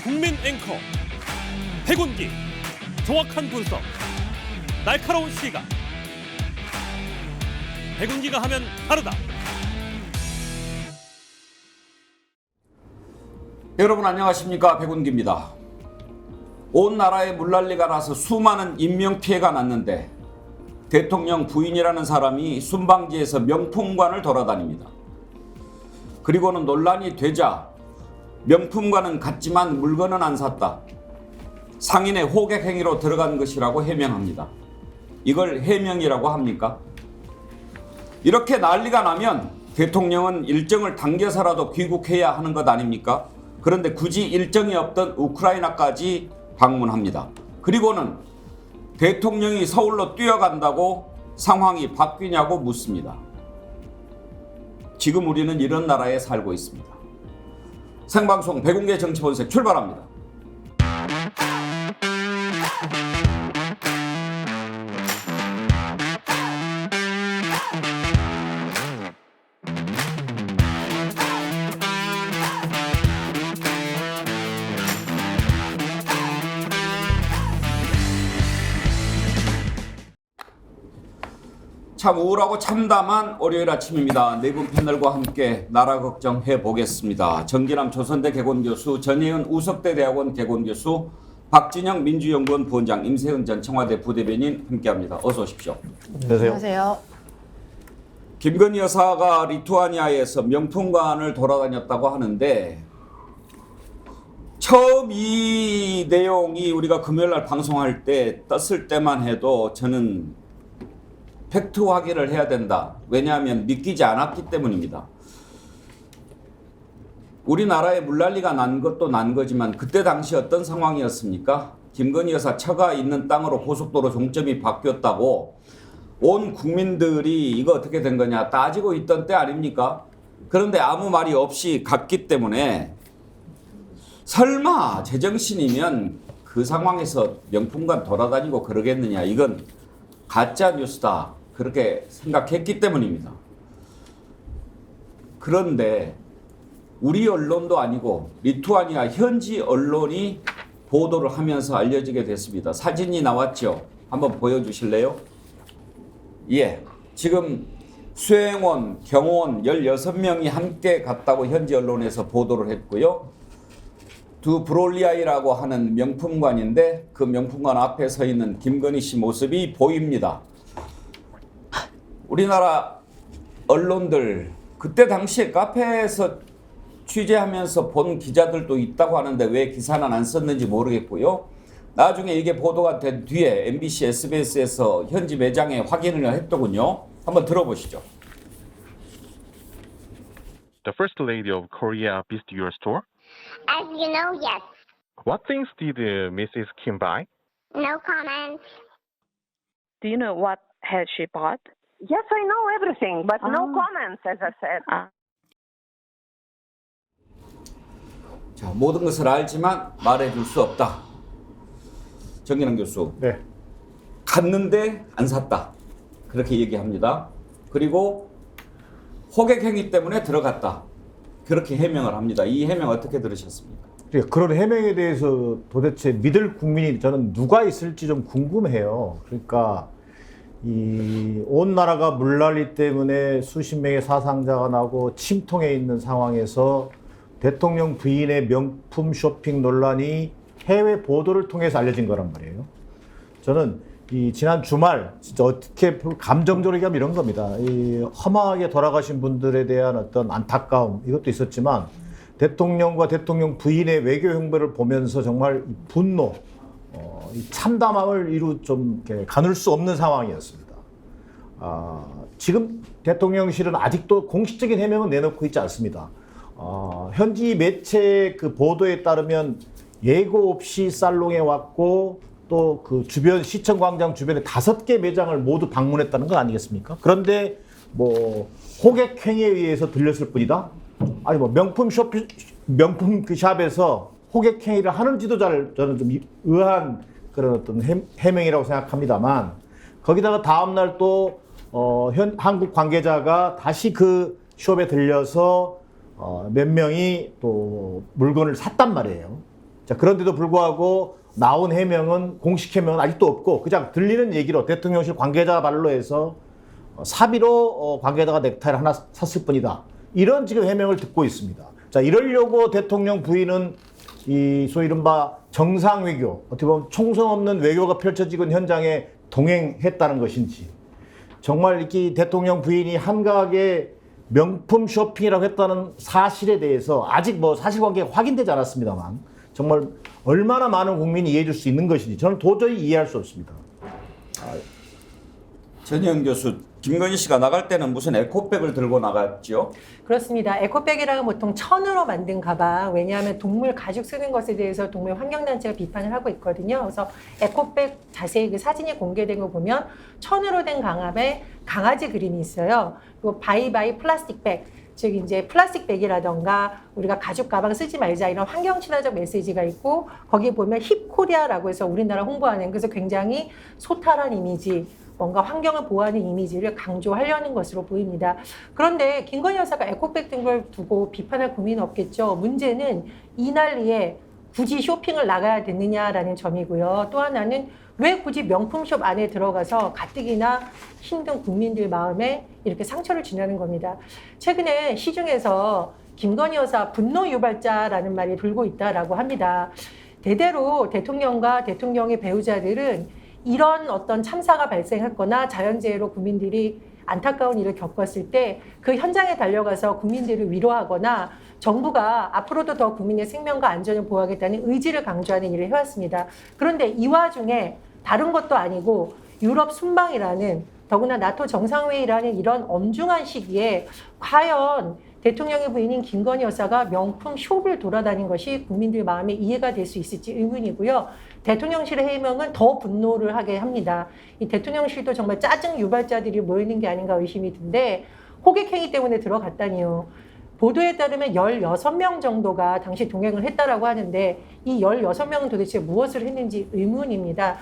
국민 앵커 백운기, 정확한 분석, 날카로운 시각. 백운기가 하면 다르다. 여러분 안녕하십니까, 백운기입니다. 온 나라에 물난리가 나서 수많은 인명피해가 났는데 대통령 부인이라는 사람이 순방지에서 명품관을 돌아다닙니다. 그리고는 논란이 되자 명품관은 갔지만 물건은 안 샀다, 상인의 호객행위로 들어간 것이라고 해명합니다. 이걸 해명이라고 합니까? 이렇게 난리가 나면 대통령은 일정을 당겨서라도 귀국해야 하는 것 아닙니까? 그런데 굳이 일정이 없던 우크라이나까지 방문합니다. 그리고는 대통령이 서울로 뛰어간다고 상황이 바뀌냐고 묻습니다. 지금 우리는 이런 나라에 살고 있습니다. 생방송 백운기의 정치본색 출발합니다. 참 우울하고 참담한 월요일 아침입니다. 네 분 패널과 함께 나라 걱정해 보겠습니다. 정기남 조선대 개건교수, 전혜은 우석대대학원 개건교수, 박진영 민주연구원 부원장, 임세은 전 청와대 부대변인 함께합니다. 어서 오십시오. 안녕하세요. 김건희 여사가 리투아니아에서 명품관을 돌아다녔다고 하는데, 처음 이 내용이 우리가 금요일날 방송할 때 떴을 때만 해도 저는 팩트 확인을 해야 된다. 왜냐하면 믿기지 않았기 때문입니다. 우리나라에 물난리가 난 것도 난 거지만 그때 당시 어떤 상황이었습니까? 김건희 여사 처가 있는 땅으로 고속도로 종점이 바뀌었다고 온 국민들이 이거 어떻게 된 거냐 따지고 있던 때 아닙니까? 그런데 아무 말이 없이 갔기 때문에 설마 제정신이면 그 상황에서 명품관 돌아다니고 그러겠느냐, 이건 가짜 뉴스다, 그렇게 생각했기 때문입니다. 그런데 우리 언론도 아니고 리투아니아 현지 언론이 보도를 하면서 알려지게 됐습니다. 사진이 나왔죠? 한번 보여주실래요? 예, 지금 수행원, 경호원 16명이 함께 갔다고 현지 언론에서 보도를 했고요. 두 브롤리아이라고 하는 명품관인데 그 명품관 앞에 서 있는 김건희 씨 모습이 보입니다. 우리나라 언론들 그때 당시에 카페에서 취재하면서 본 기자들도 있다고 하는데 왜 기사는 안 썼는지 모르겠고요. 나중에 이게 보도가 된 뒤에 MBC, SBS에서 현지 매장에 확인을 했더군요. 한번 들어보시죠. The First Lady of Korea visited your store? As you know, yes. What things did Mrs. Kim buy? No comment. Do you know what has she bought? Yes, I know everything, but no comments, as I said. 자, 모든 것을 알지만 말해줄 수 없다. 정기남 교수. 네. 갔는데 안 샀다, 그렇게 얘기합니다. 그리고 호객행위 때문에 들어갔다, 그렇게 해명을 합니다. 이 해명 어떻게 들으셨습니까? 그런 해명에 대해서 도대체 믿을 국민이 저는 누가 있을지 좀 궁금해요. 그러니까 이 온 나라가 물난리 때문에 수십 명의 사상자가 나고 침통해 있는 상황에서 대통령 부인의 명품 쇼핑 논란이 해외 보도를 통해서 알려진 거란 말이에요. 저는 이 지난 주말 진짜 어떻게 감정적으로 얘기하면 이런 겁니다. 이 허망하게 돌아가신 분들에 대한 어떤 안타까움, 이것도 있었지만 대통령과 대통령 부인의 외교 행보를 보면서 정말 분노, 이 참담함을 좀 이렇게 가눌 수 없는 상황이었습니다. 지금 대통령실은 아직도 공식적인 해명은 내놓고 있지 않습니다. 현지 매체 그 보도에 따르면 예고 없이 살롱에 왔고 또 그 주변 시청 광장 주변에 5개 매장을 모두 방문했다는 거 아니겠습니까? 그런데 뭐 호객 행위에 의해서 들렸을 뿐이다. 아니 뭐 명품 그 샵에서 호객 행위를 하는지도 저는 좀 의아한 그런 어떤 해명이라고 생각합니다만, 거기다가 다음 날 또 한국 관계자가 다시 그 숍에 들려서 몇 명이 또 물건을 샀단 말이에요. 자, 그런데도 불구하고 나온 해명은 공식 해명은 아직도 없고 그냥 들리는 얘기로 대통령실 관계자 말로 해서 사비로 관계자가 넥타이를 하나 샀을 뿐이다. 이런 지금 해명을 듣고 있습니다. 자, 이러려고 대통령 부인은 이 소위 이른바 정상 외교, 어떻게 보면 총성 없는 외교가 펼쳐지는 현장에 동행했다는 것인지, 정말 이 대통령 부인이 한가하게 명품 쇼핑이라고 했다는 사실에 대해서 아직 뭐 사실관계가 확인되지 않았습니다만 정말 얼마나 많은 국민이 이해해 줄 수 있는 것인지 저는 도저히 이해할 수 없습니다. 전혜영 교수, 김건희 씨가 나갈 때는 무슨 에코백을 들고 나갔죠? 그렇습니다. 에코백이라고 보통 천으로 만든 가방, 왜냐하면 동물 가죽 쓰는 것에 대해서 동물 환경단체가 비판을 하고 있거든요. 그래서 에코백 자세히 그 사진이 공개된 거 보면 천으로 된 강압에 강아지 그림이 있어요. 그리고 바이바이 플라스틱 백, 즉 이제 플라스틱 백이라던가 우리가 가죽 가방 쓰지 말자 이런 환경 친화적 메시지가 있고, 거기에 보면 힙코리아라고 해서 우리나라 홍보하는, 그래서 굉장히 소탈한 이미지, 뭔가 환경을 보호하는 이미지를 강조하려는 것으로 보입니다. 그런데 김건희 여사가 에코백 든 걸 두고 비판할 국민은 없겠죠. 문제는 이 난리에 굳이 쇼핑을 나가야 됐느냐라는 점이고요. 또 하나는 왜 굳이 명품숍 안에 들어가서 가뜩이나 힘든 국민들 마음에 이렇게 상처를 주냐는 겁니다. 최근에 시중에서 김건희 여사 분노 유발자라는 말이 돌고 있다라고 합니다. 대대로 대통령과 대통령의 배우자들은 이런 어떤 참사가 발생했거나 자연재해로 국민들이 안타까운 일을 겪었을 때 그 현장에 달려가서 국민들을 위로하거나 정부가 앞으로도 더 국민의 생명과 안전을 보호하겠다는 의지를 강조하는 일을 해왔습니다. 그런데 이 와중에 다른 것도 아니고 유럽 순방이라는, 더구나 나토 정상회의라는 이런 엄중한 시기에 과연 대통령의 부인인 김건희 여사가 명품 숍을 돌아다닌 것이 국민들 마음에 이해가 될 수 있을지 의문이고요. 대통령실의 해명은 더 분노를 하게 합니다. 이 대통령실도 정말 짜증 유발자들이 모이는 게 아닌가 의심이 든데, 호객행위 때문에 들어갔다니요. 보도에 따르면 16명 정도가 당시 동행을 했다라고 하는데 이 16명은 도대체 무엇을 했는지 의문입니다.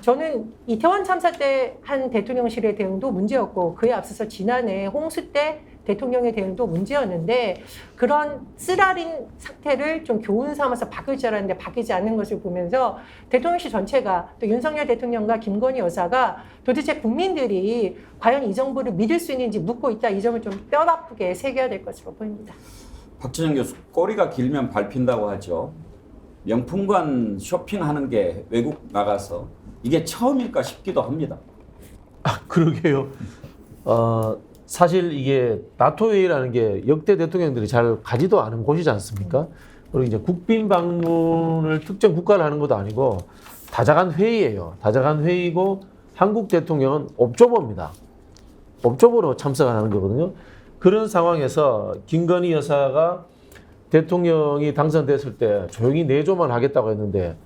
저는 이태원 참사 때 한 대통령실의 대응도 문제였고, 그에 앞서서 지난해 홍수 때 대통령의 대응도 문제였는데, 그런 쓰라린 사태를 좀 교훈 삼아서 바뀔 줄 알았는데 바뀌지 않는 것을 보면서 대통령실 전체가, 또 윤석열 대통령과 김건희 여사가 도대체 국민들이 과연 이 정부를 믿을 수 있는지 묻고 있다, 이 점을 좀 뼈아프게 새겨야 될 것으로 보입니다. 박진영 교수, 꼬리가 길면 밟힌다고 하죠. 명품관 쇼핑하는 게 외국 나가서 이게 처음일까 싶기도 합니다. 그러게요. 사실 이게 나토 회의라는 게 역대 대통령들이 잘 가지도 않은 곳이지 않습니까? 그리고 이제 국빈 방문을 특정 국가를 하는 것도 아니고 다자간 회의예요. 다자간 회의고 한국 대통령은 옵저버입니다. 옵저버로 참석하는 거거든요. 그런 상황에서 김건희 여사가 대통령이 당선됐을 때 조용히 내조만 하겠다고 했는데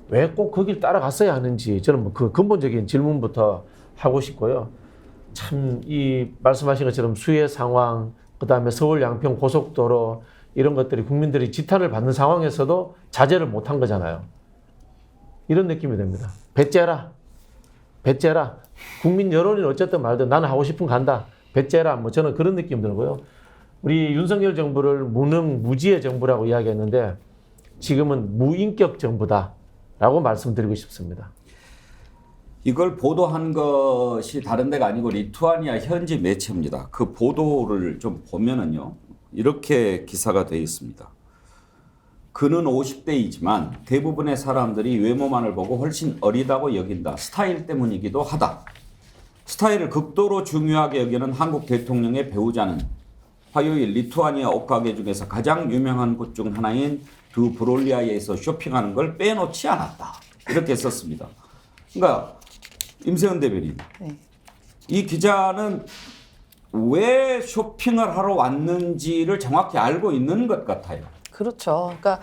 왜 꼭 거길 따라갔어야 하는지 저는 그 근본적인 질문부터 하고 싶고요. 참 이 말씀하신 것처럼 수해 상황, 그다음에 서울 양평 고속도로 이런 것들이 국민들이 지탄을 받는 상황에서도 자제를 못한 거잖아요. 이런 느낌이 듭니다. 배째라. 배째라. 국민 여론이 어쨌든 말든 나는 하고 싶은 간다. 배째라. 뭐 저는 그런 느낌 들고요. 우리 윤석열 정부를 무능, 무지의 정부라고 이야기했는데 지금은 무인격 정부다라고 말씀드리고 싶습니다. 이걸 보도한 것이 다른 데가 아니고 리투아니아 현지 매체입니다. 그 보도를 좀 보면은요, 이렇게 기사가 되어 있습니다. 그는 50대이지만 대부분의 사람들이 외모만을 보고 훨씬 어리다고 여긴다. 스타일 때문이기도 하다. 스타일을 극도로 중요하게 여기는 한국 대통령의 배우자는 화요일 리투아니아 옷가게 중에서 가장 유명한 곳 중 하나인 드브롤리아에서 쇼핑하는 걸 빼놓지 않았다. 이렇게 썼습니다. 그러니까 임세은 대변인, 이 기자는 왜 쇼핑을 하러 왔는지를 정확히 알고 있는 것 같아요. 그렇죠. 그러니까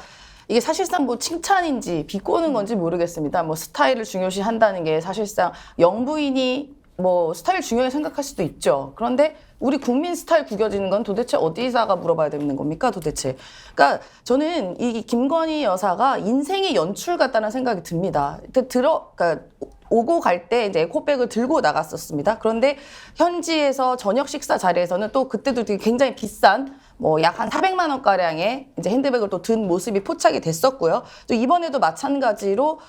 이게 사실상 뭐 칭찬인지 비꼬는 건지 모르겠습니다. 뭐 스타일을 중요시 한다는 게 사실상 영부인이 뭐 스타일 중요하게 생각할 수도 있죠. 그런데 우리 국민 스타일 구겨지는 건 도대체 어디다가 물어봐야 되는 겁니까, 도대체? 그러니까 저는 이 김건희 여사가 인생의 연출 같다는 생각이 듭니다. 그러니까 오고 갈 때 이제 에코백을 들고 나갔었습니다. 그런데 현지에서 저녁 식사 자리에서는 또 그때도 되게 굉장히 비싼 뭐 약 한 400만 원 가량의 이제 핸드백을 또 든 모습이 포착이 됐었고요. 또 이번에도 마찬가지로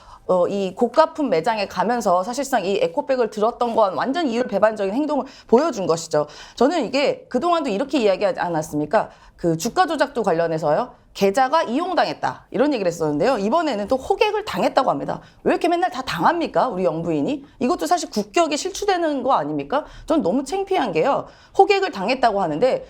이 고가품 매장에 가면서 사실상 이 에코백을 들었던 건 완전 이율배반적인 행동을 보여준 것이죠. 저는 이게 그동안도 이렇게 이야기하지 않았습니까? 그 주가 조작도 관련해서요. 계좌가 이용당했다 이런 얘기를 했었는데요. 이번에는 또 호객을 당했다고 합니다. 왜 이렇게 맨날 다 당합니까? 우리 영부인이? 이것도 사실 국격에 실추되는 거 아닙니까? 전 너무 창피한 게요. 호객을 당했다고 하는데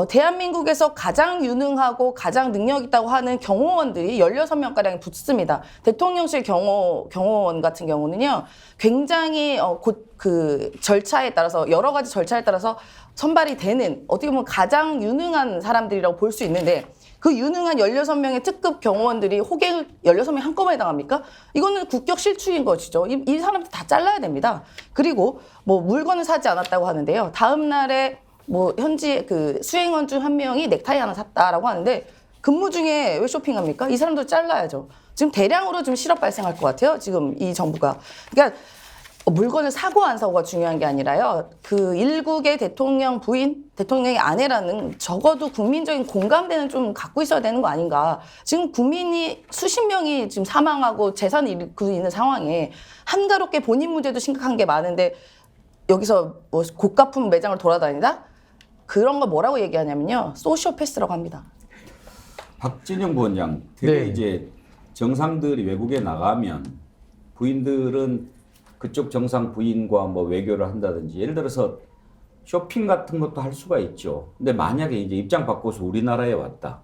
대한민국에서 가장 유능하고 가장 능력 있다고 하는 경호원들이 16명가량 붙습니다. 대통령실 경호원 같은 경우는요, 굉장히 그 절차에 따라서, 여러 가지 절차에 따라서 선발이 되는, 어떻게 보면 가장 유능한 사람들이라고 볼 수 있는데, 그 유능한 16명의 특급 경호원들이 호갱을 16명 한꺼번에 당합니까? 이거는 국격 실추인 것이죠. 이 사람들 다 잘라야 됩니다. 그리고 뭐 물건을 사지 않았다고 하는데요. 다음 날에 뭐 현지 그 수행원 중 한 명이 넥타이 하나 샀다라고 하는데 근무 중에 왜 쇼핑합니까? 이 사람도 잘라야죠. 지금 대량으로 좀 실업 발생할 것 같아요. 지금 이 정부가. 그러니까 물건을 사고 안 사고가 중요한 게 아니라요. 그 일국의 대통령 부인, 대통령의 아내라는 적어도 국민적인 공감대는 좀 갖고 있어야 되는 거 아닌가. 지금 국민이 수십 명이 지금 사망하고 재산을 잃고 있는 상황에 한가롭게 본인 문제도 심각한 게 많은데 여기서 뭐 고가품 매장을 돌아다니다? 그런 거 뭐라고 얘기하냐면요. 소시오패스라고 합니다. 박진영 부원장, 되게 네. 이제 정상들이 외국에 나가면 부인들은 그쪽 정상 부인과 뭐 외교를 한다든지 예를 들어서 쇼핑 같은 것도 할 수가 있죠. 근데 만약에 이제 입장 바꿔서 우리나라에 왔다.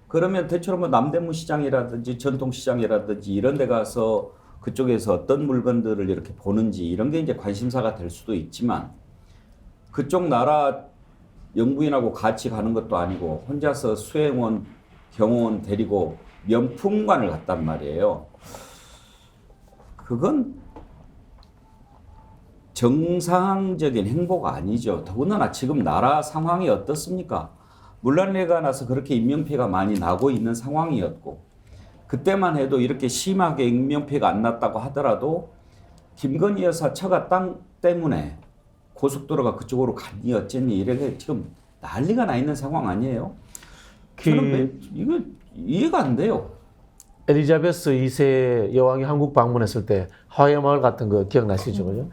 그러면 대체로 뭐 남대문 시장이라든지 전통시장이라든지 이런 데 가서 그쪽에서 어떤 물건들을 이렇게 보는지 이런 게 이제 관심사가 될 수도 있지만 그쪽 나라 영부인하고 같이 가는 것도 아니고 혼자서 수행원, 경호원 데리고 명품관을 갔단 말이에요. 그건 정상적인 행보가 아니죠. 더군다나 지금 나라 상황이 어떻습니까? 물난리가 나서 그렇게 인명피해가 많이 나고 있는 상황이었고 그때만 해도 이렇게 심하게 인명피해가 안 났다고 하더라도 김건희 여사 처가 땅 때문에 고속도로가 그쪽으로 갔니 어쨌니 이렇게 지금 난리가 나 있는 상황 아니에요? 저는 이거 이해가 안 돼요. 엘리자베스 2세 여왕이 한국 방문했을 때 하회마을 같은 거 기억나시죠? 그죠?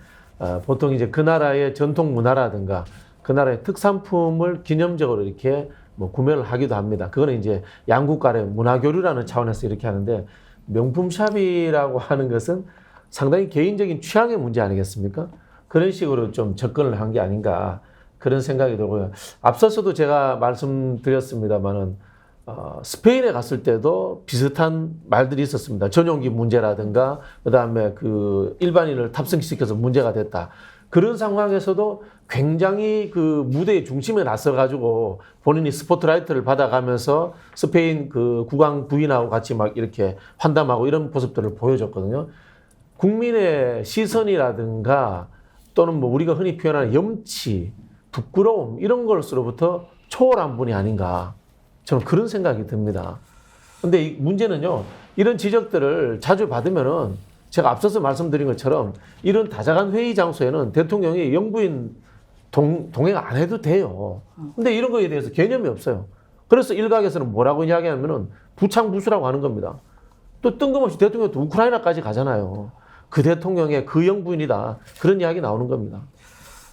보통 이제 그 나라의 전통 문화라든가 그 나라의 특산품을 기념적으로 이렇게 뭐 구매를 하기도 합니다. 그거는 이제 양국 간의 문화교류라는 차원에서 이렇게 하는데 명품샵이라고 하는 것은 상당히 개인적인 취향의 문제 아니겠습니까? 그런 식으로 좀 접근을 한 게 아닌가 그런 생각이 들고요. 앞서서도 제가 말씀드렸습니다만은 스페인에 갔을 때도 비슷한 말들이 있었습니다. 전용기 문제라든가 그다음에 그 일반인을 탑승시켜서 문제가 됐다. 그런 상황에서도 굉장히 그 무대의 중심에 나서가지고 본인이 스포트라이트를 받아가면서 스페인 그 국왕 부인하고 같이 막 이렇게 환담하고 이런 모습들을 보여줬거든요. 국민의 시선이라든가 또는 뭐 우리가 흔히 표현하는 염치, 부끄러움 이런 것으로부터 초월한 분이 아닌가. 저는 그런 생각이 듭니다. 근데 이 문제는요, 이런 지적들을 자주 받으면은 제가 앞서서 말씀드린 것처럼 이런 다자간 회의 장소에는 대통령이 영부인 동행 안 해도 돼요. 근데 이런 거에 대해서 개념이 없어요. 그래서 일각에서는 뭐라고 이야기하면은 부창부수라고 하는 겁니다. 또 뜬금없이 대통령도 우크라이나까지 가잖아요. 그 대통령의 그 영부인이다. 그런 이야기 나오는 겁니다.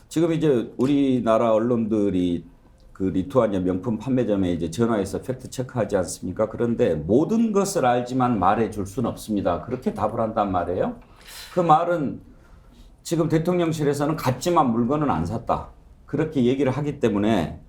지금 이제 우리나라 언론들이 그 리투아니아 명품 판매점에 이제 전화해서 팩트 체크하지 않습니까? 그런데 모든 것을 알지만 말해줄 수는 없습니다. 그렇게 답을 한단 말이에요. 그 말은 지금 대통령실에서는 같지만 물건은 안 샀다. 그렇게 얘기를 하기 때문에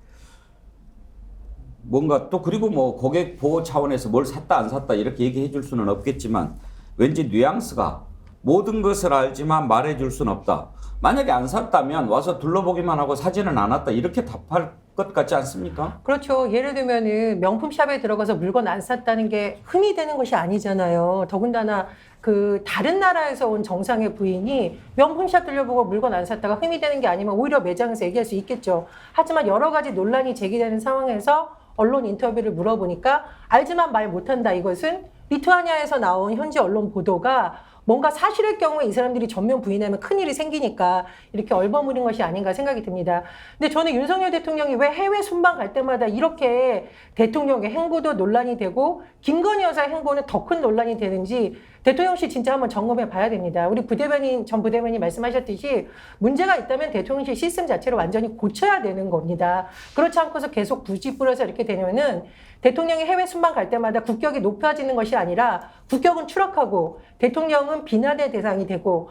뭔가 또 그리고 뭐 고객 보호 차원에서 뭘 샀다 안 샀다 이렇게 얘기해 줄 수는 없겠지만 왠지 뉘앙스가 모든 것을 알지만 말해줄 수는 없다. 만약에 안 샀다면 와서 둘러보기만 하고 사지는 않았다. 이렇게 답할 것 같지 않습니까? 그렇죠. 예를 들면은 명품샵에 들어가서 물건 안 샀다는 게 흠이 되는 것이 아니잖아요. 더군다나 그 다른 나라에서 온 정상의 부인이 명품샵 들려보고 물건 안 샀다가 흠이 되는 게 아니면 오히려 매장에서 얘기할 수 있겠죠. 하지만 여러 가지 논란이 제기되는 상황에서 언론 인터뷰를 물어보니까 알지만 말 못한다. 이것은 리투아니아에서 나온 현지 언론 보도가 뭔가 사실의 경우에 이 사람들이 전면 부인하면 큰일이 생기니까 이렇게 얼버무린 것이 아닌가 생각이 듭니다. 근데 저는 윤석열 대통령이 왜 해외 순방 갈 때마다 이렇게 대통령의 행보도 논란이 되고 김건희 여사 행보는 더 큰 논란이 되는지 대통령실 진짜 한번 점검해 봐야 됩니다. 우리 전 부대변인 말씀하셨듯이 문제가 있다면 대통령실 시스템 자체를 완전히 고쳐야 되는 겁니다. 그렇지 않고서 계속 부지불어서 이렇게 되면은 대통령이 해외 순방 갈 때마다 국격이 높아지는 것이 아니라 국격은 추락하고 대통령은 비난의 대상이 되고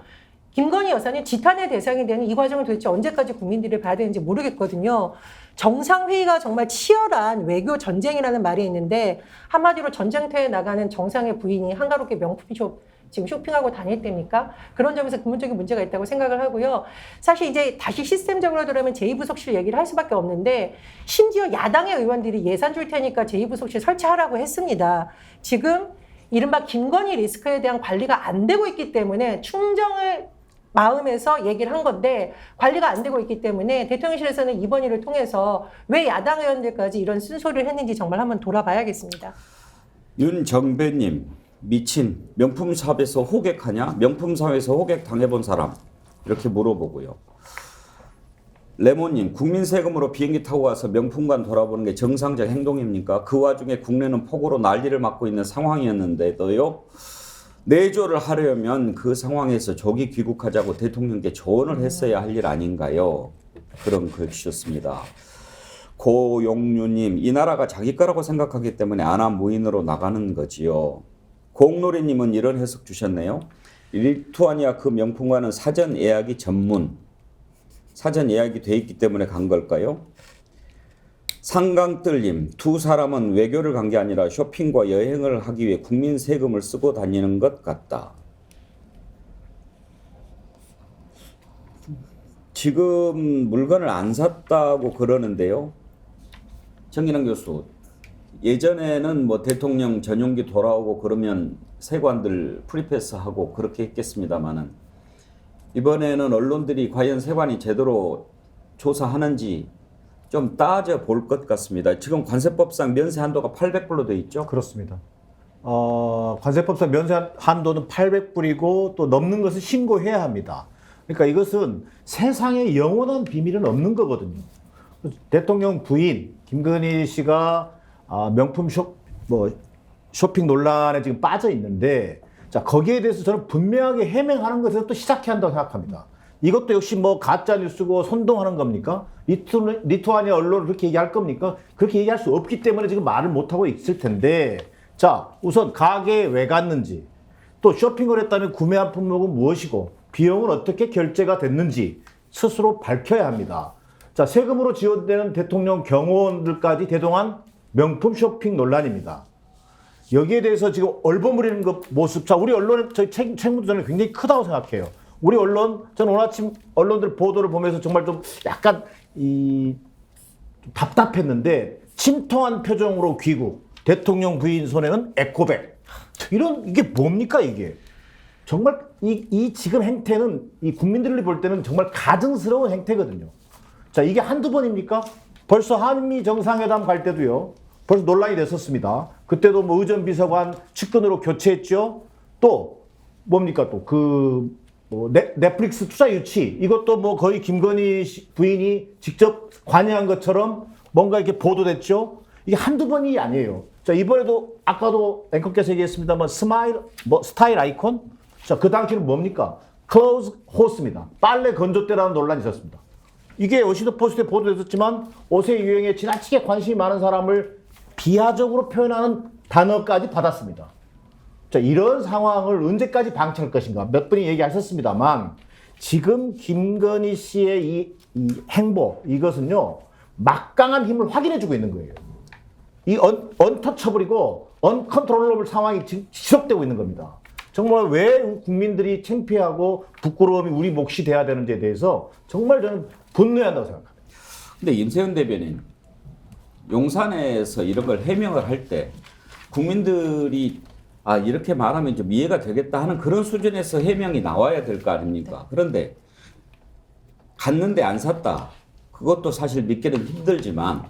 김건희 여사는 지탄의 대상이 되는 이 과정을 도대체 언제까지 국민들이 봐야 되는지 모르겠거든요. 정상회의가 정말 치열한 외교 전쟁이라는 말이 있는데 한마디로 전쟁터에 나가는 정상의 부인이 한가롭게 명품숍 지금 쇼핑하고 다닐 때입니까? 그런 점에서 근본적인 문제가 있다고 생각을 하고요. 사실 이제 다시 시스템적으로 들어가면 제2부속실 얘기를 할 수밖에 없는데 심지어 야당의 의원들이 예산 줄 테니까 제2부속실 설치하라고 했습니다. 지금 이른바 김건희 리스크에 대한 관리가 안 되고 있기 때문에 충정을 마음에서 얘기를 한 건데 관리가 안 되고 있기 때문에 대통령실에서는 이번 일을 통해서 왜 야당 의원들까지 이런 쓴소리를 했는지 정말 한번 돌아봐야겠습니다. 윤정배님, 미친 명품샵에서 호객하냐? 명품샵에서 호객 당해본 사람 이렇게 물어보고요. 레몬님, 국민 세금으로 비행기 타고 와서 명품관 돌아보는 게 정상적 행동입니까? 그 와중에 국내는 폭우로 난리를 맞고 있는 상황이었는데도요. 내조를 하려면 그 상황에서 조기 귀국하자고 대통령께 조언을 했어야 할 일 아닌가요? 그런 글 주셨습니다. 고용유님, 이 나라가 자기 거라고 생각하기 때문에 안한 무인으로 나가는 거지요. 공노래님은 이런 해석 주셨네요. 리투아니아 그 명품관은 사전 예약이 돼 있기 때문에 간 걸까요? 상강뜰님, 두 사람은 외교를 간 게 아니라 쇼핑과 여행을 하기 위해 국민 세금을 쓰고 다니는 것 같다. 지금 물건을 안 샀다고 그러는데요. 정인환 교수, 예전에는 뭐 대통령 전용기 돌아오고 그러면 세관들 프리패스하고 그렇게 했겠습니다만은 이번에는 언론들이 과연 세관이 제대로 조사하는지 좀 따져볼 것 같습니다. 지금 관세법상 면세 한도가 800불로 되어 있죠? 그렇습니다. 관세법상 면세 한도는 800불이고 또 넘는 것은 신고해야 합니다. 그러니까 이것은 세상에 영원한 비밀은 없는 거거든요. 대통령 부인 김건희 씨가 명품 쇼핑 논란에 지금 빠져 있는데 자, 거기에 대해서 저는 분명하게 해명하는 것에서 또 시작해야 한다고 생각합니다. 이것도 역시 뭐 가짜 뉴스고 선동하는 겁니까? 리투아니아 언론을 그렇게 얘기할 겁니까? 그렇게 얘기할 수 없기 때문에 지금 말을 못하고 있을 텐데 자, 우선 가게에 왜 갔는지 또 쇼핑을 했다면 구매한 품목은 무엇이고 비용은 어떻게 결제가 됐는지 스스로 밝혀야 합니다. 자, 세금으로 지원되는 대통령 경호원들까지 대동한 명품 쇼핑 논란입니다. 여기에 대해서 지금 얼버무리는 것 모습, 자, 우리 언론의 저희 책무도 저는 굉장히 크다고 생각해요. 우리 언론, 저는 오늘 아침 언론들 보도를 보면서 정말 좀 약간 답답했는데 침통한 표정으로 귀국, 대통령 부인 손에는 에코백. 이게 뭡니까 이게? 정말 이 지금 행태는 이 국민들이 볼 때는 정말 가증스러운 행태거든요. 자, 이게 한두 번입니까? 벌써 한미 정상회담 갈 때도요. 벌써 논란이 됐었습니다. 그때도 뭐 의전비서관 측근으로 교체했죠. 또 뭡니까 또 넷플릭스 투자 유치 이것도 뭐 거의 김건희 부인이 직접 관여한 것처럼 뭔가 이렇게 보도됐죠. 이게 한두 번이 아니에요. 자, 이번에도 아까도 앵커께서 얘기했습니다만 스타일 아이콘. 자, 그 당시는 뭡니까? 클로즈 호스입니다. 빨래 건조대라는 논란이 있었습니다. 이게 워싱턴 포스트에 보도됐었지만 옷의 유행에 지나치게 관심이 많은 사람을 비하적으로 표현하는 단어까지 받았습니다. 자, 이런 상황을 언제까지 방치할 것인가 몇 분이 얘기하셨습니다만 지금 김건희 씨의 이 행보 이것은요 막강한 힘을 확인해주고 있는 거예요. 이 언터처블이고 언컨트롤러블 상황이 지금 지속되고 있는 겁니다. 정말 왜 국민들이 창피하고 부끄러움이 우리 몫이 돼야 되는지에 대해서 정말 저는 분노해야 한다고 생각합니다. 근데 임세훈 대변인, 용산에서 이런 걸 해명을 할 때 국민들이 이렇게 말하면 좀 이해가 되겠다 하는 그런 수준에서 해명이 나와야 될 거 아닙니까? 그런데 갔는데 안 샀다. 그것도 사실 믿기는 힘들지만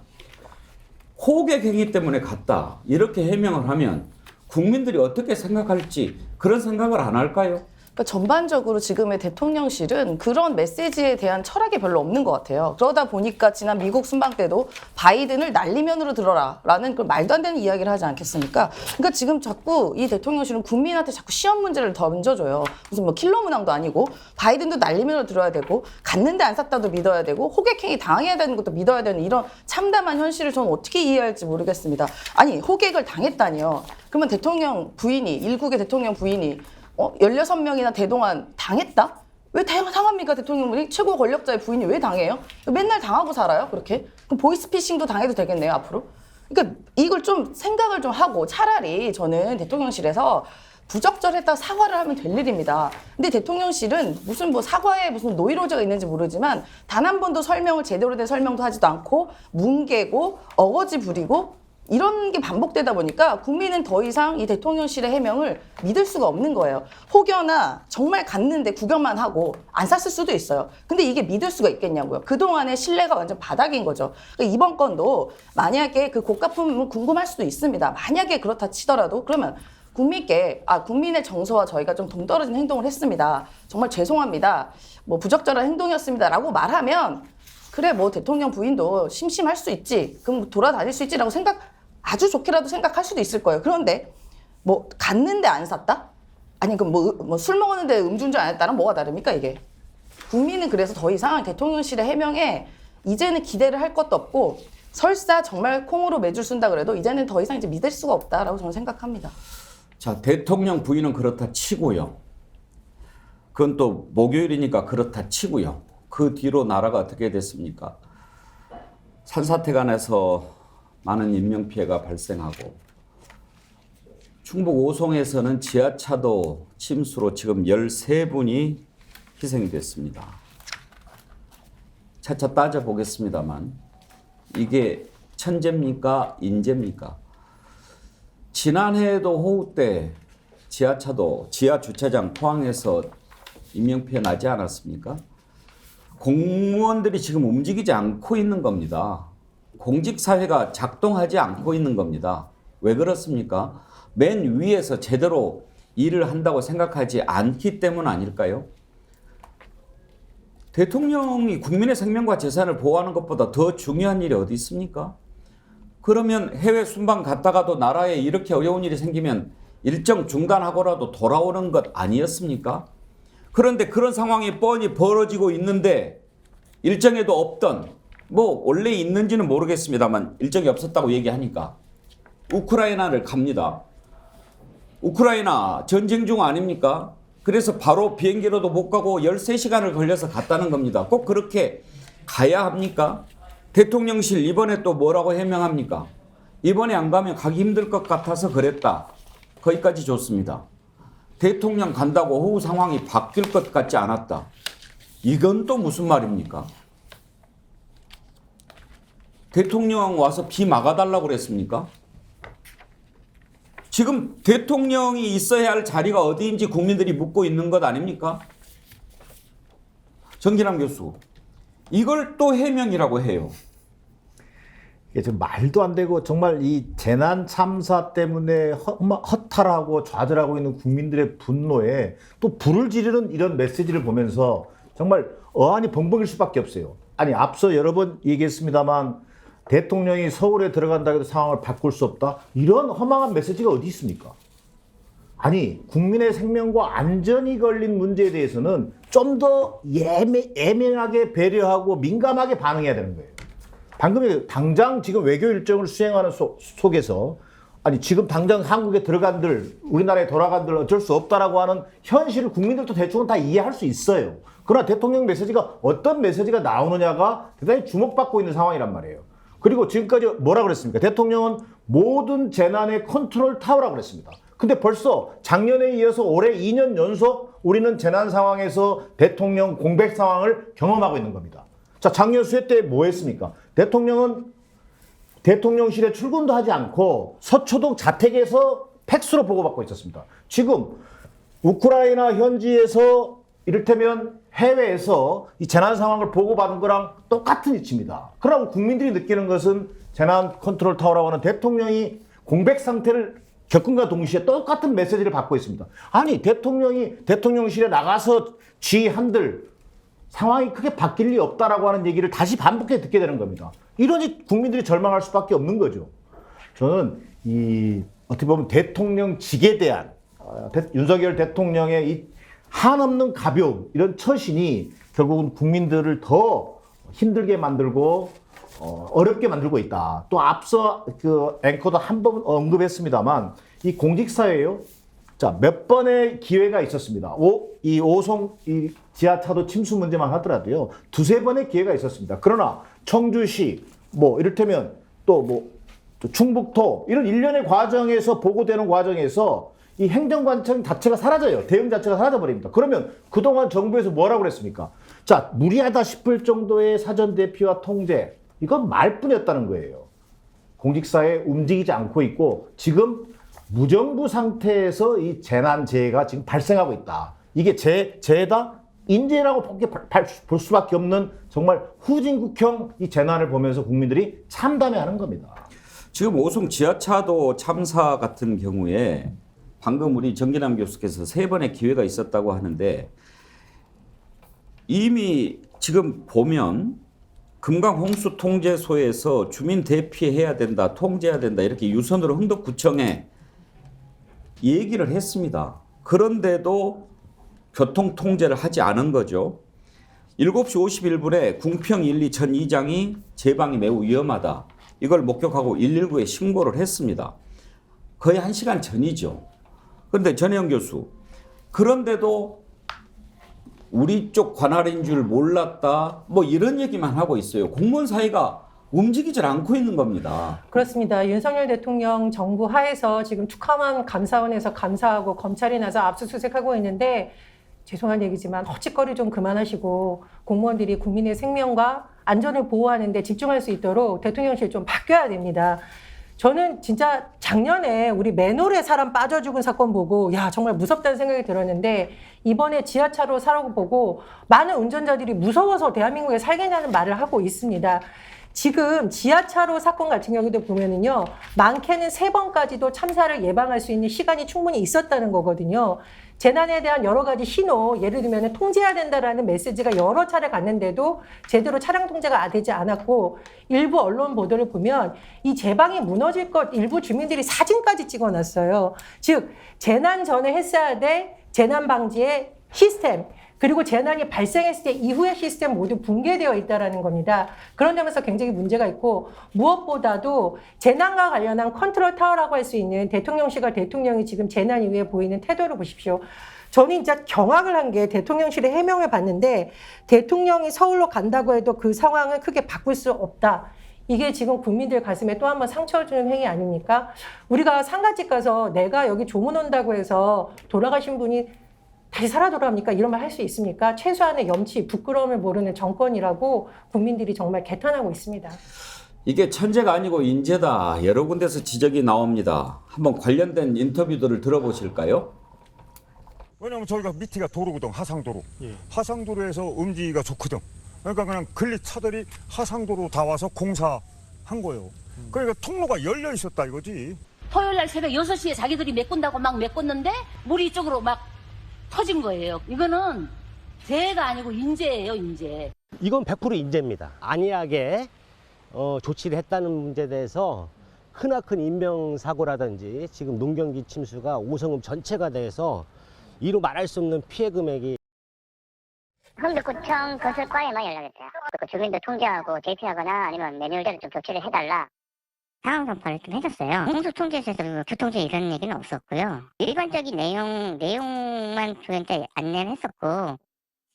호객 행위 때문에 갔다. 이렇게 해명을 하면 국민들이 어떻게 생각할지 그런 생각을 안 할까요? 그러니까 전반적으로 지금의 대통령실은 그런 메시지에 대한 철학이 별로 없는 것 같아요. 그러다 보니까 지난 미국 순방 때도 바이든을 날리면으로 들어라라는 그 말도 안 되는 이야기를 하지 않겠습니까? 그러니까 지금 자꾸 이 대통령실은 국민한테 자꾸 시험 문제를 던져줘요. 무슨 뭐 킬러 문항도 아니고 바이든도 날리면으로 들어야 되고 갔는데 안 샀다도 믿어야 되고 호객행위 당해야 되는 것도 믿어야 되는 이런 참담한 현실을 저는 어떻게 이해할지 모르겠습니다. 아니 호객을 당했다니요. 그러면 대통령 부인이 일국의 대통령 부인이 16명이나 대동안 당했다? 왜 당합니까? 대통령분이 최고 권력자의 부인이 왜 당해요? 맨날 당하고 살아요? 그렇게? 그럼 보이스피싱도 당해도 되겠네요, 앞으로? 그러니까 이걸 좀 생각을 좀 하고 차라리 저는 대통령실에서 부적절했다 사과를 하면 될 일입니다. 근데 대통령실은 무슨 뭐 사과에 무슨 노이로제가 있는지 모르지만 단 한 번도 설명을 제대로 된 설명도 하지도 않고 뭉개고 어거지 부리고 이런 게 반복되다 보니까 국민은 더 이상 이 대통령실의 해명을 믿을 수가 없는 거예요. 혹여나 정말 갔는데 구경만 하고 안 샀을 수도 있어요. 근데 이게 믿을 수가 있겠냐고요. 그동안의 신뢰가 완전 바닥인 거죠. 그러니까 이번 건도 만약에 그 고가품은 궁금할 수도 있습니다. 만약에 그렇다 치더라도 그러면 국민께 국민의 정서와 저희가 좀 동떨어진 행동을 했습니다. 정말 죄송합니다. 뭐 부적절한 행동이었습니다라고 말하면 그래 뭐 대통령 부인도 심심할 수 있지. 그럼 돌아다닐 수 있지라고 아주 좋게라도 생각할 수도 있을 거예요. 그런데 뭐 갔는데 안 샀다? 아니 그럼 뭐 술 먹었는데 음주운전 안 했다랑 뭐가 다릅니까 이게? 국민은 그래서 더 이상 대통령실의 해명에 이제는 기대를 할 것도 없고 설사 정말 콩으로 매줄 쓴다 그래도 이제는 더 이상 이제 믿을 수가 없다라고 저는 생각합니다. 자, 대통령 부인은 그렇다 치고요. 그건 또 목요일이니까 그렇다 치고요. 그 뒤로 나라가 어떻게 됐습니까? 산사태간에서 많은 인명피해가 발생하고 충북 오송에서는 지하차도 침수로 지금 13분이 희생됐습니다. 차차 따져보겠습니다만 이게 천재입니까? 인재입니까? 지난해에도 호우 때 지하차도, 지하 주차장 포항에서 인명피해 나지 않았습니까? 공무원들이 지금 움직이지 않고 있는 겁니다. 공직사회가 작동하지 않고 있는 겁니다. 왜 그렇습니까? 맨 위에서 제대로 일을 한다고 생각하지 않기 때문 아닐까요? 대통령이 국민의 생명과 재산을 보호하는 것보다 더 중요한 일이 어디 있습니까? 그러면 해외 순방 갔다가도 나라에 이렇게 어려운 일이 생기면 일정 중단하고라도 돌아오는 것 아니었습니까? 그런데 그런 상황이 뻔히 벌어지고 있는데 일정에도 없던 뭐 원래 있는지는 모르겠습니다만 일정이 없었다고 얘기하니까 우크라이나를 갑니다. 우크라이나 전쟁 중 아닙니까? 그래서 바로 비행기로도 못 가고 13시간을 걸려서 갔다는 겁니다. 꼭 그렇게 가야 합니까? 대통령실 이번에 또 뭐라고 해명합니까? 이번에 안 가면 가기 힘들 것 같아서 그랬다. 거기까지 좋습니다. 대통령 간다고 호우 상황이 바뀔 것 같지 않았다. 이건 또 무슨 말입니까? 대통령 와서 비 막아달라고 그랬습니까? 지금 대통령이 있어야 할 자리가 어디인지 국민들이 묻고 있는 것 아닙니까? 정기남 교수, 이걸 또 해명이라고 해요. 이게 좀 말도 안 되고 정말 이 재난 참사 때문에 허탈하고 좌절하고 있는 국민들의 분노에 또 불을 지르는 이런 메시지를 보면서 정말 어안이 벙벙일 수밖에 없어요. 아니 앞서 여러 번 얘기했습니다만 대통령이 서울에 들어간다 해도 상황을 바꿀 수 없다. 이런 허망한 메시지가 어디 있습니까? 아니 국민의 생명과 안전이 걸린 문제에 대해서는 좀 더 예민하게 배려하고 민감하게 반응해야 되는 거예요. 방금 당장 지금 외교 일정을 수행하는 속에서 아니 지금 당장 한국에 들어간들 우리나라에 돌아간들 어쩔 수 없다라고 하는 현실을 국민들도 대충은 다 이해할 수 있어요. 그러나 대통령 메시지가 어떤 메시지가 나오느냐가 대단히 주목받고 있는 상황이란 말이에요. 그리고 지금까지 뭐라 그랬습니까? 대통령은 모든 재난의 컨트롤 타워라고 그랬습니다. 근데 벌써 작년에 이어서 올해 2년 연속 우리는 재난 상황에서 대통령 공백 상황을 경험하고 있는 겁니다. 자, 작년 수해 때 뭐 했습니까? 대통령은 대통령실에 출근도 하지 않고 서초동 자택에서 팩스로 보고받고 있었습니다. 지금 우크라이나 현지에서 이를테면 해외에서 이 재난 상황을 보고받은 거랑 똑같은 위치입니다. 그러고 국민들이 느끼는 것은 재난 컨트롤 타워라고 하는 대통령이 공백 상태를 접근과 동시에 똑같은 메시지를 받고 있습니다. 아니 대통령이 대통령실에 나가서 지한들 상황이 크게 바뀔 리 없다라고 하는 얘기를 다시 반복해 듣게 되는 겁니다. 이러니 국민들이 절망할 수밖에 없는 거죠. 저는 어떻게 보면 대통령직에 대한 윤석열 대통령의 이 한없는 가벼움, 이런 처신이 결국은 국민들을 더 힘들게 만들고 어렵게 만들고 있다. 또 앞서 그 앵커도 한 번 언급했습니다만 이 공직사회요. 자, 몇 번의 기회가 있었습니다. 이 오송 이 지하차도 침수 문제만 하더라도요. 두세 번의 기회가 있었습니다. 그러나 청주시 뭐 이를테면 또 충북도 이런 일련의 과정에서 보고되는 과정에서 이 행정관청 자체가 사라져요. 대응 자체가 사라져버립니다. 그러면 그동안 정부에서 뭐라고 그랬습니까? 자, 무리하다 싶을 정도의 사전 대피와 통제, 이건 말뿐이었다는 거예요. 공직사회 움직이지 않고 있고 지금 무정부 상태에서 이 재난재해가 지금 발생하고 있다. 이게 재해다? 인재라고 볼 수밖에 없는 정말 후진국형 이 재난을 보면서 국민들이 참담해하는 겁니다. 지금 오송 지하차도 참사 같은 경우에 방금 우리 정기남 교수께서 3번의 기회가 있었다고 하는데 이미 지금 보면 금강 홍수통제소에서 주민 대피해야 된다, 통제해야 된다 이렇게 유선으로 흥덕구청에 얘기를 했습니다. 그런데도 교통통제를 하지 않은 거죠. 7시 51분에 궁평 1, 2 전 이장이 제방이 매우 위험하다. 이걸 목격하고 119에 신고를 했습니다. 거의 1시간 전이죠. 그런데 전혜영 교수, 그런데도 우리 쪽 관할인 줄 몰랐다 뭐 이런 얘기만 하고 있어요. 공무원 사이가 움직이질 않고 있는 겁니다. 그렇습니다. 윤석열 대통령 정부 하에서 지금 특검한 감사원에서 감사하고 검찰이 나서 압수수색하고 있는데 죄송한 얘기지만 헛짓거리 좀 그만하시고 공무원들이 국민의 생명과 안전을 보호하는 데 집중할 수 있도록 대통령실 좀 바뀌어야 됩니다. 저는 진짜 작년에 우리 맨홀에 사람 빠져 죽은 사건 보고 야 정말 무섭다는 생각이 들었는데 이번에 지하차로 사고 보고 많은 운전자들이 무서워서 대한민국에 살겠냐는 말을 하고 있습니다. 지금 지하차로 사건 같은 경우도 보면은요, 많게는 3번까지도 참사를 예방할 수 있는 시간이 충분히 있었다는 거거든요. 재난에 대한 여러 가지 신호, 예를 들면 통제해야 된다라는 메시지가 여러 차례 갔는데도 제대로 차량 통제가 되지 않았고, 일부 언론 보도를 보면 이 제방이 무너질 것 일부 주민들이 사진까지 찍어놨어요. 즉 재난 전에 했어야 될 재난 방지의 시스템, 그리고 재난이 발생했을 때 이후의 시스템 모두 붕괴되어 있다는 겁니다. 그런 점에서 굉장히 문제가 있고, 무엇보다도 재난과 관련한 컨트롤 타워라고 할 수 있는 대통령실과 대통령이 지금 재난 이후에 보이는 태도를 보십시오. 저는 진짜 경악을 한 게 대통령실의 해명을 봤는데 대통령이 서울로 간다고 해도 그 상황을 크게 바꿀 수 없다. 이게 지금 국민들 가슴에 또 한 번 상처를 주는 행위 아닙니까? 우리가 상가집 가서 내가 여기 조문 온다고 해서 돌아가신 분이 다시 살아 돌아옵니까? 이런 말 할 수 있습니까? 최소한의 염치, 부끄러움을 모르는 정권이라고 국민들이 정말 개탄하고 있습니다. 이게 천재가 아니고 인재다. 여러 군데서 지적이 나옵니다. 한번 관련된 인터뷰들을 들어보실까요? 왜냐면 저희가 밑이가 도로거든, 하상도로. 하상도로에서 움직이기가 좋거든. 그러니까 그냥 근리 차들이 하상도로 다 와서 공사한 거예요. 그러니까 통로가 열려 있었다 이거지. 토요일 날 새벽 6시에 자기들이 메꾼다고 막 메꿨는데 물이 이쪽으로 막 터진 거예요. 이거는 재해가 아니고 인재예요, 인재. 이건 100% 인재입니다. 안이하게 조치를 했다는 문제에 대해서 크나큰 인명사고라든지 지금 농경기 침수가 오성읍 전체가 돼서 이로 말할 수 없는 피해 금액이 흥덕구청 건설과에만 연락했어요. 그 주민들 통제하고 대피하거나 아니면 매뉴얼대로 좀 조치를 해달라. 상황 전파를 좀 해줬어요. 홍수통제소에서 교통제 이런 얘기는 없었고요. 일반적인 내용만 저희한테 안내를 했었고,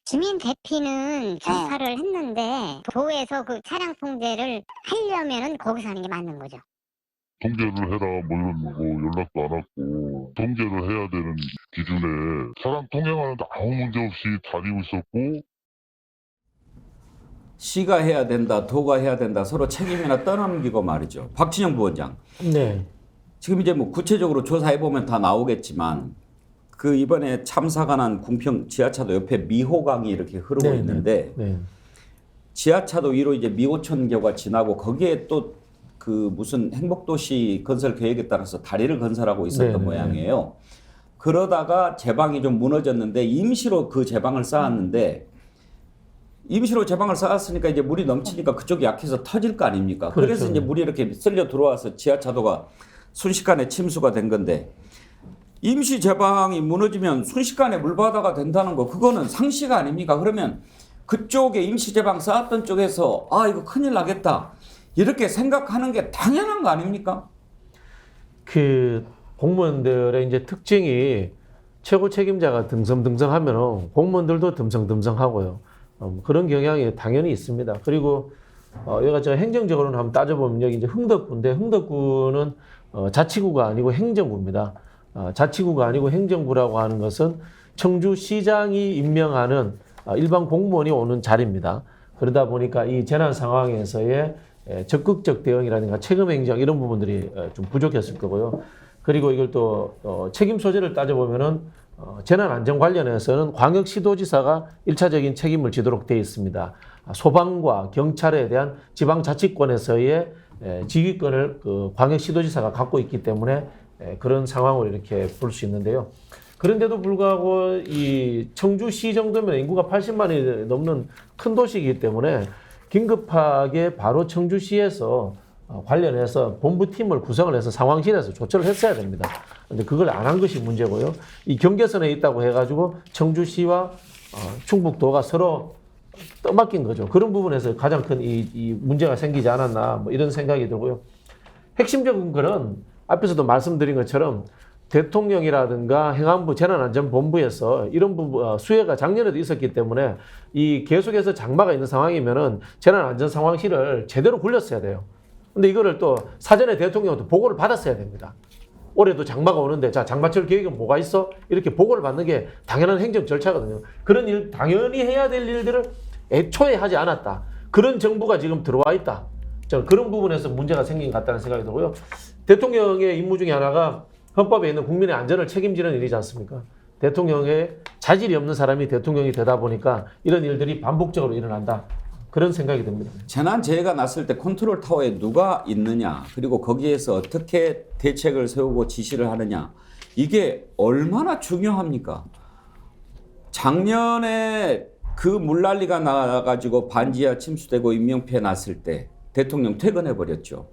주민 대피는 조사를 했는데 도에서 그 차량 통제를 하려면은 거기서 하는 게 맞는 거죠. 통제를 해라 뭐 이런 연락도 안 왔고, 통제를 해야 되는 기준에 차량 통행하는데 아무 문제 없이 다니고 있었고, 시가 해야 된다, 도가 해야 된다, 서로 책임이나 떠넘기고 말이죠. 박진영 부원장. 네. 지금 이제 뭐 구체적으로 조사해 보면 다 나오겠지만 그 이번에 참사가 난 궁평 지하차도 옆에 미호강이 이렇게 흐르고 있는데 지하차도 위로 이제 미호천교가 지나고 거기에 또 그 무슨 행복도시 건설 계획에 따라서 다리를 건설하고 있었던 네네. 모양이에요. 그러다가 제방이 좀 무너졌는데 임시로 그 제방을 쌓았는데 임시로 제방을 쌓았으니까 이제 물이 넘치니까 그쪽이 약해서 터질 거 아닙니까? 그렇죠. 그래서 이제 물이 이렇게 쓸려 들어와서 지하차도가 순식간에 침수가 된 건데 임시 제방이 무너지면 순식간에 물바다가 된다는 거 그거는 상식 아닙니까? 그러면 그쪽에 임시 제방 쌓았던 쪽에서 아 이거 큰일 나겠다 이렇게 생각하는 게 당연한 거 아닙니까? 그 공무원들의 이제 특징이 최고 책임자가 듬성듬성하면은 공무원들도 듬성듬성하고요. 그런 경향이 당연히 있습니다. 그리고 여기가 저 행정적으로는 한번 따져보면 여기 이제 흥덕구인데 흥덕구는 자치구가 아니고 행정구입니다. 자치구가 아니고 행정구라고 하는 것은 청주시장이 임명하는 일반 공무원이 오는 자리입니다. 그러다 보니까 이 재난 상황에서의 적극적 대응이라든가 책임 행정 이런 부분들이 좀 부족했을 거고요. 그리고 이걸 또 책임 소재를 따져보면은 재난 안전 관련해서는 광역시도지사가 1차적인 책임을 지도록 되어 있습니다. 소방과 경찰에 대한 지방자치권에서의 지휘권을 그 광역시도지사가 갖고 있기 때문에 그런 상황을 이렇게 볼 수 있는데요. 그런데도 불구하고 이 청주시 정도면 인구가 80만이 넘는 큰 도시이기 때문에 긴급하게 바로 청주시에서 관련해서 본부팀을 구성을 해서 상황실에서 조처를 했어야 됩니다. 근데 그걸 안 한 것이 문제고요. 이 경계선에 있다고 해가지고 청주시와 충북도가 서로 떠맡긴 거죠. 그런 부분에서 가장 큰 이 문제가 생기지 않았나 뭐 이런 생각이 들고요. 핵심적인 거는 앞에서도 말씀드린 것처럼 대통령이라든가 행안부 재난안전본부에서 이런 부분 수혜가 작년에도 있었기 때문에 이 계속해서 장마가 있는 상황이면은 재난안전상황실을 제대로 굴렸어야 돼요. 근데 이거를 또 사전에 대통령한테 보고를 받았어야 됩니다. 올해도 장마가 오는데 자 장마철 계획은 뭐가 있어? 이렇게 보고를 받는 게 당연한 행정 절차거든요. 그런 일 당연히 해야 될 일들을 애초에 하지 않았다. 그런 정부가 지금 들어와 있다. 저는 그런 부분에서 문제가 생긴 것 같다는 생각이 들고요. 대통령의 임무 중에 하나가 헌법에 있는 국민의 안전을 책임지는 일이지 않습니까? 대통령의 자질이 없는 사람이 대통령이 되다 보니까 이런 일들이 반복적으로 일어난다. 그런 생각이 듭니다. 재난재해가 났을 때 컨트롤 타워에 누가 있느냐 그리고 거기에서 어떻게 대책을 세우고 지시를 하느냐 이게 얼마나 중요합니까? 작년에 그 물난리가 나가지고 반지하 침수되고 인명피해 났을 때 대통령 퇴근해버렸죠.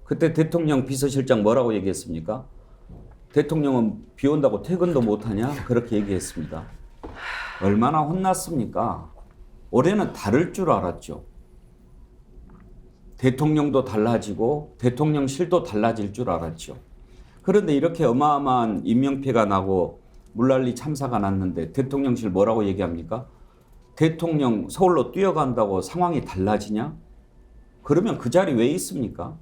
그때 대통령 비서실장 뭐라고 얘기했습니까? 대통령은 비 온다고 퇴근도 못하냐? 그렇게 얘기했습니다. 얼마나 혼났습니까? 올해는 다를 줄 알았죠. 대통령도 달라지고 대통령실도 달라질 줄 알았죠. 그런데 이렇게 어마어마한 인명피해가 나고 물난리 참사가 났는데 대통령실 뭐라고 얘기합니까? 대통령 서울로 뛰어간다고 상황이 달라지냐? 그러면 그 자리 왜 있습니까?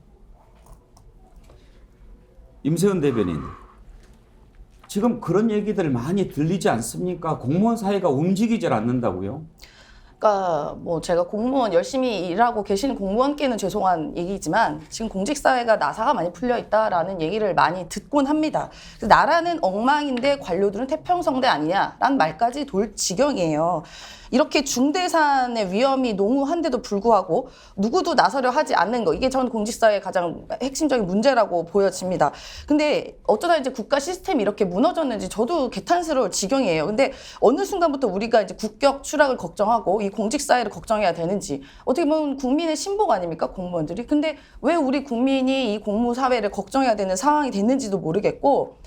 임세은 대변인, 지금 그런 얘기들 많이 들리지 않습니까? 공무원 사회가 움직이질 않는다고요? 그러니까 뭐 제가 공무원 열심히 일하고 계시는 공무원께는 죄송한 얘기지만 지금 공직사회가 나사가 많이 풀려 있다라는 얘기를 많이 듣곤 합니다. 그래서 나라는 엉망인데 관료들은 태평성대 아니냐라는 말까지 돌 지경이에요. 이렇게 중대산의 위험이 농후한데도 불구하고 누구도 나서려 하지 않는 거, 이게 전 공직사회의 가장 핵심적인 문제라고 보여집니다. 근데 어쩌다 이제 국가 시스템이 이렇게 무너졌는지 저도 개탄스러울 지경이에요. 근데 어느 순간부터 우리가 이제 국격 추락을 걱정하고 이 공직사회를 걱정해야 되는지, 어떻게 보면 국민의 신복 아닙니까, 공무원들이? 근데 왜 우리 국민이 이 공무사회를 걱정해야 되는 상황이 됐는지도 모르겠고,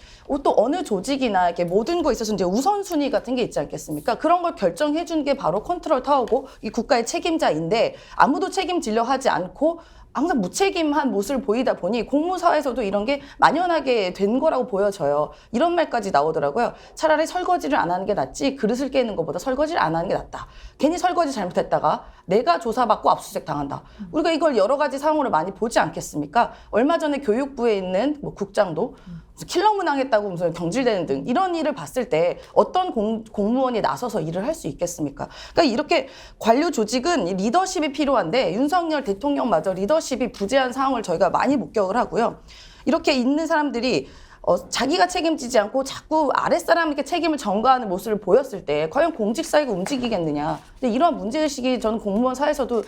또 어느 조직이나 이렇게 모든 거에 있어서 이제 우선순위 같은 게 있지 않겠습니까? 그런 걸 결정해 준 게 바로 컨트롤 타워고 이 국가의 책임자인데 아무도 책임지려 하지 않고 항상 무책임한 모습을 보이다 보니 공무사에서도 이런 게 만연하게 된 거라고 보여져요. 이런 말까지 나오더라고요. 차라리 설거지를 안 하는 게 낫지 그릇을 깨는 것보다 설거지를 안 하는 게 낫다. 괜히 설거지 잘못했다가 내가 조사받고 압수수색 당한다. 우리가 이걸 여러 가지 상황으로 많이 보지 않겠습니까? 얼마 전에 교육부에 있는 뭐 국장도 킬러 문항했다고 무슨 경질되는 등 이런 일을 봤을 때 어떤 공무원이 나서서 일을 할 수 있겠습니까? 그러니까 이렇게 관료 조직은 리더십이 필요한데 윤석열 대통령마저 리더십이 부재한 상황을 저희가 많이 목격을 하고요. 이렇게 있는 사람들이 자기가 책임지지 않고 자꾸 아랫사람에게 책임을 전가하는 모습을 보였을 때 과연 공직사회가 움직이겠느냐. 근데 이런 문제의식이 저는 공무원 사회에서도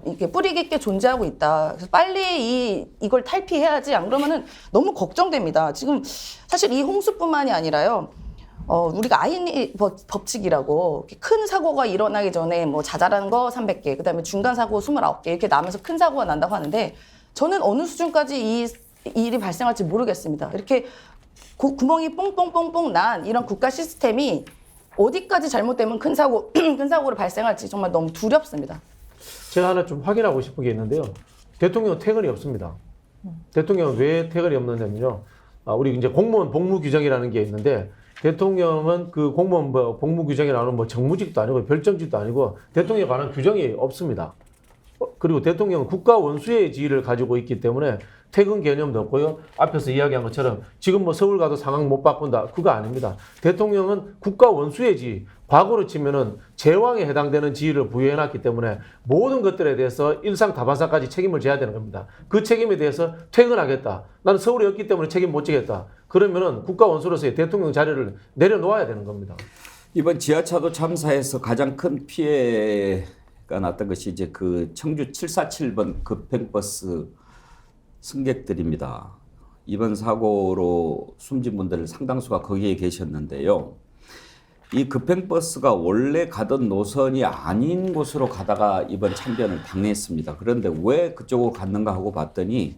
이게 뿌리 깊게 존재하고 있다. 그래서 빨리 이걸 탈피해야지. 안 그러면은 너무 걱정됩니다. 지금 사실 이 홍수뿐만이 아니라요. 우리가 아인 법칙이라고 큰 사고가 일어나기 전에 뭐 자잘한 거 300개, 그다음에 중간 사고 29개 이렇게 나면서 큰 사고가 난다고 하는데 저는 어느 수준까지 이 일이 발생할지 모르겠습니다. 이렇게 구멍이 뽕뽕뽕뽕 난 이런 국가 시스템이 어디까지 잘못되면 큰 사고를 발생할지 정말 너무 두렵습니다. 제가 하나 좀 확인하고 싶은 게 있는데요. 대통령은 퇴근이 없습니다. 대통령은 왜 퇴근이 없느냐면요. 우리 이제 공무원 복무 규정이라는 게 있는데 대통령은 그 공무원 복무 규정에 나오는 뭐 정무직도 아니고 별정직도 아니고 대통령에 관한 규정이 없습니다. 그리고 대통령은 국가 원수의 지위를 가지고 있기 때문에 퇴근 개념도 없고요. 앞에서 이야기한 것처럼 지금 뭐 서울 가도 상황 못 바꾼다. 그거 아닙니다. 대통령은 국가 원수의 지위, 과거로 치면은 제왕에 해당되는 지위를 부여해놨기 때문에 모든 것들에 대해서 일상다반사까지 책임을 져야 되는 겁니다. 그 책임에 대해서 퇴근하겠다. 나는 서울에 없기 때문에 책임 못 지겠다. 그러면은 국가 원수로서의 대통령 자리를 내려놓아야 되는 겁니다. 이번 지하차도 참사에서 가장 큰 피해가 났던 것이 이제 그 청주 747번 급행버스 승객들입니다. 이번 사고로 숨진 분들 상당수가 거기에 계셨는데요. 이 급행버스가 원래 가던 노선이 아닌 곳으로 가다가 이번 참변을 당했습니다. 그런데 왜 그쪽으로 갔는가 하고 봤더니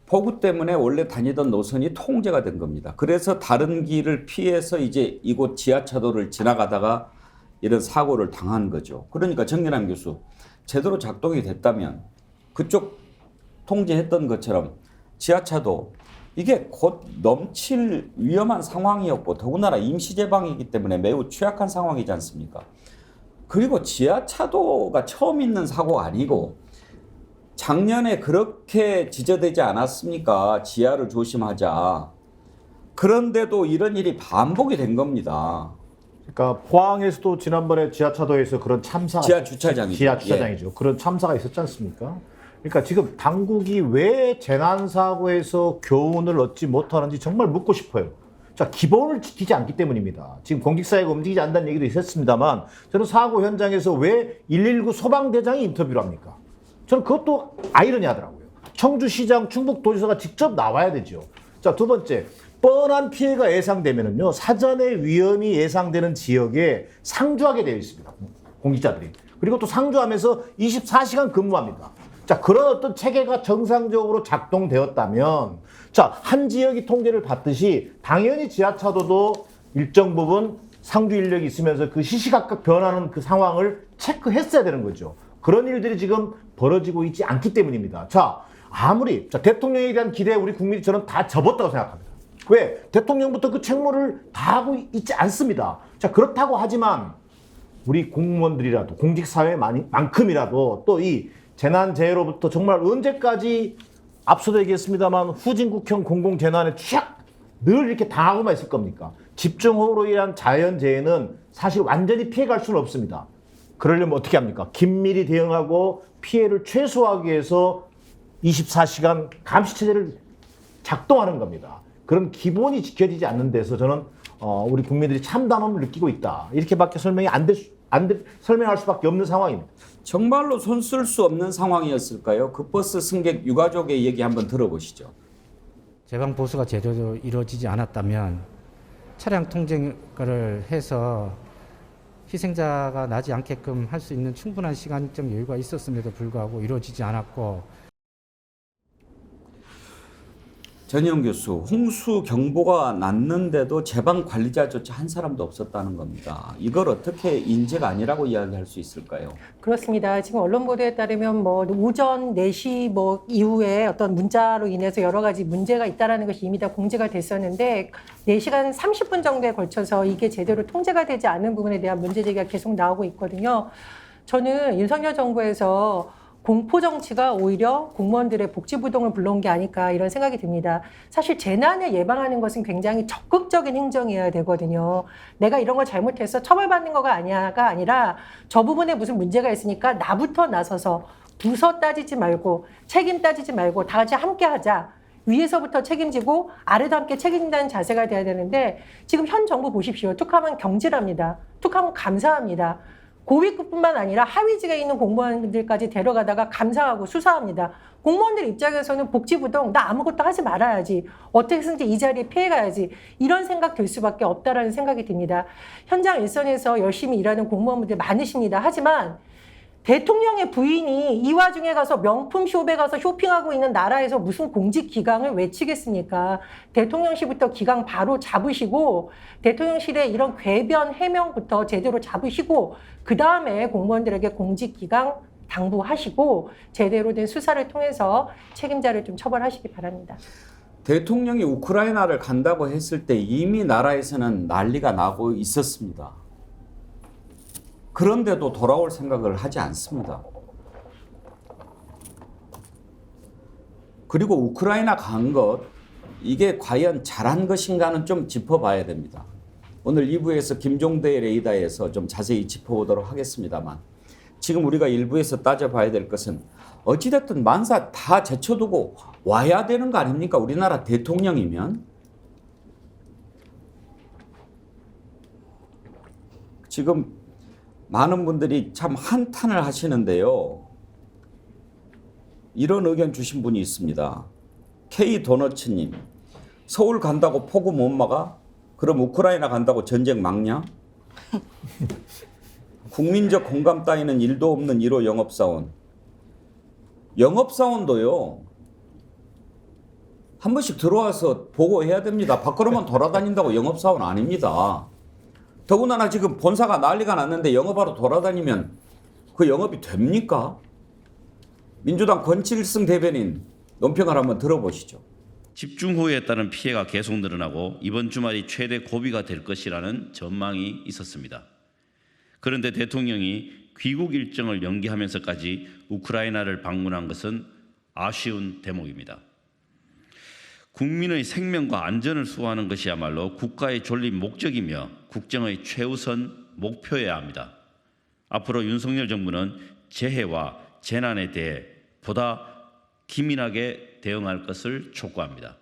폭우 때문에 원래 다니던 노선이 통제가 된 겁니다. 그래서 다른 길을 피해서 이제 이곳 지하차도를 지나가다가 이런 사고를 당한 거죠. 그러니까 정연한 교수, 제대로 작동이 됐다면 그쪽 통제했던 것처럼 지하차도 이게 곧 넘칠 위험한 상황이었고 더군다나 임시제방이기 때문에 매우 취약한 상황이지 않습니까? 그리고 지하차도가 처음 있는 사고가 아니고 작년에 그렇게 지저대지 않았습니까? 지하를 조심하자. 그런데도 이런 일이 반복이 된 겁니다. 그러니까 포항에서도 지난번에 지하차도에서 그런 참사가 지하 주차장이죠. 예. 그런 참사가 있었지 않습니까? 그러니까 지금 당국이 왜 재난사고에서 교훈을 얻지 못하는지 정말 묻고 싶어요. 자, 기본을 지키지 않기 때문입니다. 지금 공직사회가 움직이지 않는다는 얘기도 있었습니다만 저는 사고 현장에서 왜 119 소방대장이 인터뷰를 합니까? 저는 그것도 아이러니하더라고요. 청주시장, 충북도지사가 직접 나와야 되죠. 자, 두 번째, 뻔한 피해가 예상되면은요, 사전에 위험이 예상되는 지역에 상주하게 되어 있습니다. 공직자들이. 그리고 또 상주하면서 24시간 근무합니다. 자, 그런 어떤 체계가 정상적으로 작동되었다면, 자, 한 지역이 통제를 받듯이 당연히 지하차도도 일정 부분 상주 인력이 있으면서 그 시시각각 변하는 그 상황을 체크했어야 되는 거죠. 그런 일들이 지금 벌어지고 있지 않기 때문입니다. 자, 아무리 대통령에 대한 기대에 우리 국민이 저는 다 접었다고 생각합니다. 왜? 대통령부터 그 책무를 다하고 있지 않습니다. 자, 그렇다고 하지만 우리 공무원들이라도 공직사회만큼이라도 또 이 재난재해로부터 정말 언제까지 앞서도 얘기했습니다만 후진국형 공공재난에 취약 늘 이렇게 당하고만 있을 겁니까? 집중호우로 인한 자연재해는 사실 완전히 피해갈 수는 없습니다. 그러려면 어떻게 합니까? 긴밀히 대응하고 피해를 최소화하기 위해서 24시간 감시체제를 작동하는 겁니다. 그런 기본이 지켜지지 않는 데서 저는 우리 국민들이 참담함을 느끼고 있다. 이렇게밖에 설명이 설명할 수밖에 없는 상황입니다. 정말로 손 쓸 수 없는 상황이었을까요? 그 버스 승객 유가족의 얘기 한번 들어보시죠. 제방 보수가 제대로 이루어지지 않았다면 차량 통제를 해서 희생자가 나지 않게끔 할 수 있는 충분한 시간적 여유가 있었음에도 불구하고 이루어지지 않았고. 전희영 교수, 홍수 경보가 났는데도 제방 관리자조차 한 사람도 없었다는 겁니다. 이걸 어떻게 인재가 아니라고 이야기할 수 있을까요? 그렇습니다. 지금 언론 보도에 따르면 뭐 오전 4시 뭐 이후에 어떤 문자로 인해서 여러 가지 문제가 있다라는 것이 이미 다 공지가 됐었는데 4시간 30분 정도에 걸쳐서 이게 제대로 통제가 되지 않은 부분에 대한 문제 제기가 계속 나오고 있거든요. 저는 윤석열 정부에서 공포 정치가 오히려 공무원들의 복지 부동을 불러온 게 아닐까 이런 생각이 듭니다. 사실 재난을 예방하는 것은 굉장히 적극적인 행정이어야 되거든요. 내가 이런 걸 잘못해서 처벌받는 거가 아니라 저 부분에 무슨 문제가 있으니까 나부터 나서서 부서 따지지 말고 책임 따지지 말고 다 같이 함께 하자. 위에서부터 책임지고 아래도 함께 책임진다는 자세가 돼야 되는데 지금 현 정부 보십시오. 툭하면 경질합니다. 툭하면 감사합니다. 고위급뿐만 아니라 하위직에 있는 공무원들까지 데려가다가 감사하고 수사합니다. 공무원들 입장에서는 복지부동 나 아무것도 하지 말아야지. 어떻게 해서든지 이 자리에 피해가야지. 이런 생각 들 수밖에 없다라는 생각이 듭니다. 현장 일선에서 열심히 일하는 공무원분들 많으십니다. 하지만 대통령의 부인이 이 와중에 가서 명품 숍에 가서 쇼핑하고 있는 나라에서 무슨 공직 기강을 외치겠습니까? 대통령실부터 기강 바로 잡으시고 대통령실의 이런 궤변 해명부터 제대로 잡으시고 그 다음에 공무원들에게 공직 기강 당부하시고 제대로 된 수사를 통해서 책임자를 좀 처벌하시기 바랍니다. 대통령이 우크라이나를 간다고 했을 때 이미 나라에서는 난리가 나고 있었습니다. 그런데도 돌아올 생각을 하지 않습니다. 그리고 우크라이나 간 것, 이게 과연 잘한 것인가는 좀 짚어봐야 됩니다. 오늘 2부에서 김종대 레이더에서 좀 자세히 짚어보도록 하겠습니다만 지금 우리가 1부에서 따져봐야 될 것은 어찌됐든 만사 다 제쳐두고 와야 되는 거 아닙니까? 우리나라 대통령이면. 지금 많은 분들이 참 한탄을 하시는데요. 이런 의견 주신 분이 있습니다. K도너츠님, 서울 간다고 폭우 못 막아? 그럼 우크라이나 간다고 전쟁 막냐? 국민적 공감 따위는 일도 없는 1호 영업사원. 영업사원도요, 한 번씩 들어와서 보고해야 됩니다. 밖으로만 돌아다닌다고 영업사원 아닙니다. 더군다나 지금 본사가 난리가 났는데 영업하러 돌아다니면 그 영업이 됩니까? 민주당 권칠승 대변인 논평을 한번 들어보시죠. 집중호우에 따른 피해가 계속 늘어나고 이번 주말이 최대 고비가 될 것이라는 전망이 있었습니다. 그런데 대통령이 귀국 일정을 연기하면서까지 우크라이나를 방문한 것은 아쉬운 대목입니다. 국민의 생명과 안전을 수호하는 것이야말로 국가의 존립 목적이며 국정의 최우선 목표여야 합니다. 앞으로 윤석열 정부는 재해와 재난에 대해 보다 기민하게 대응할 것을 촉구합니다.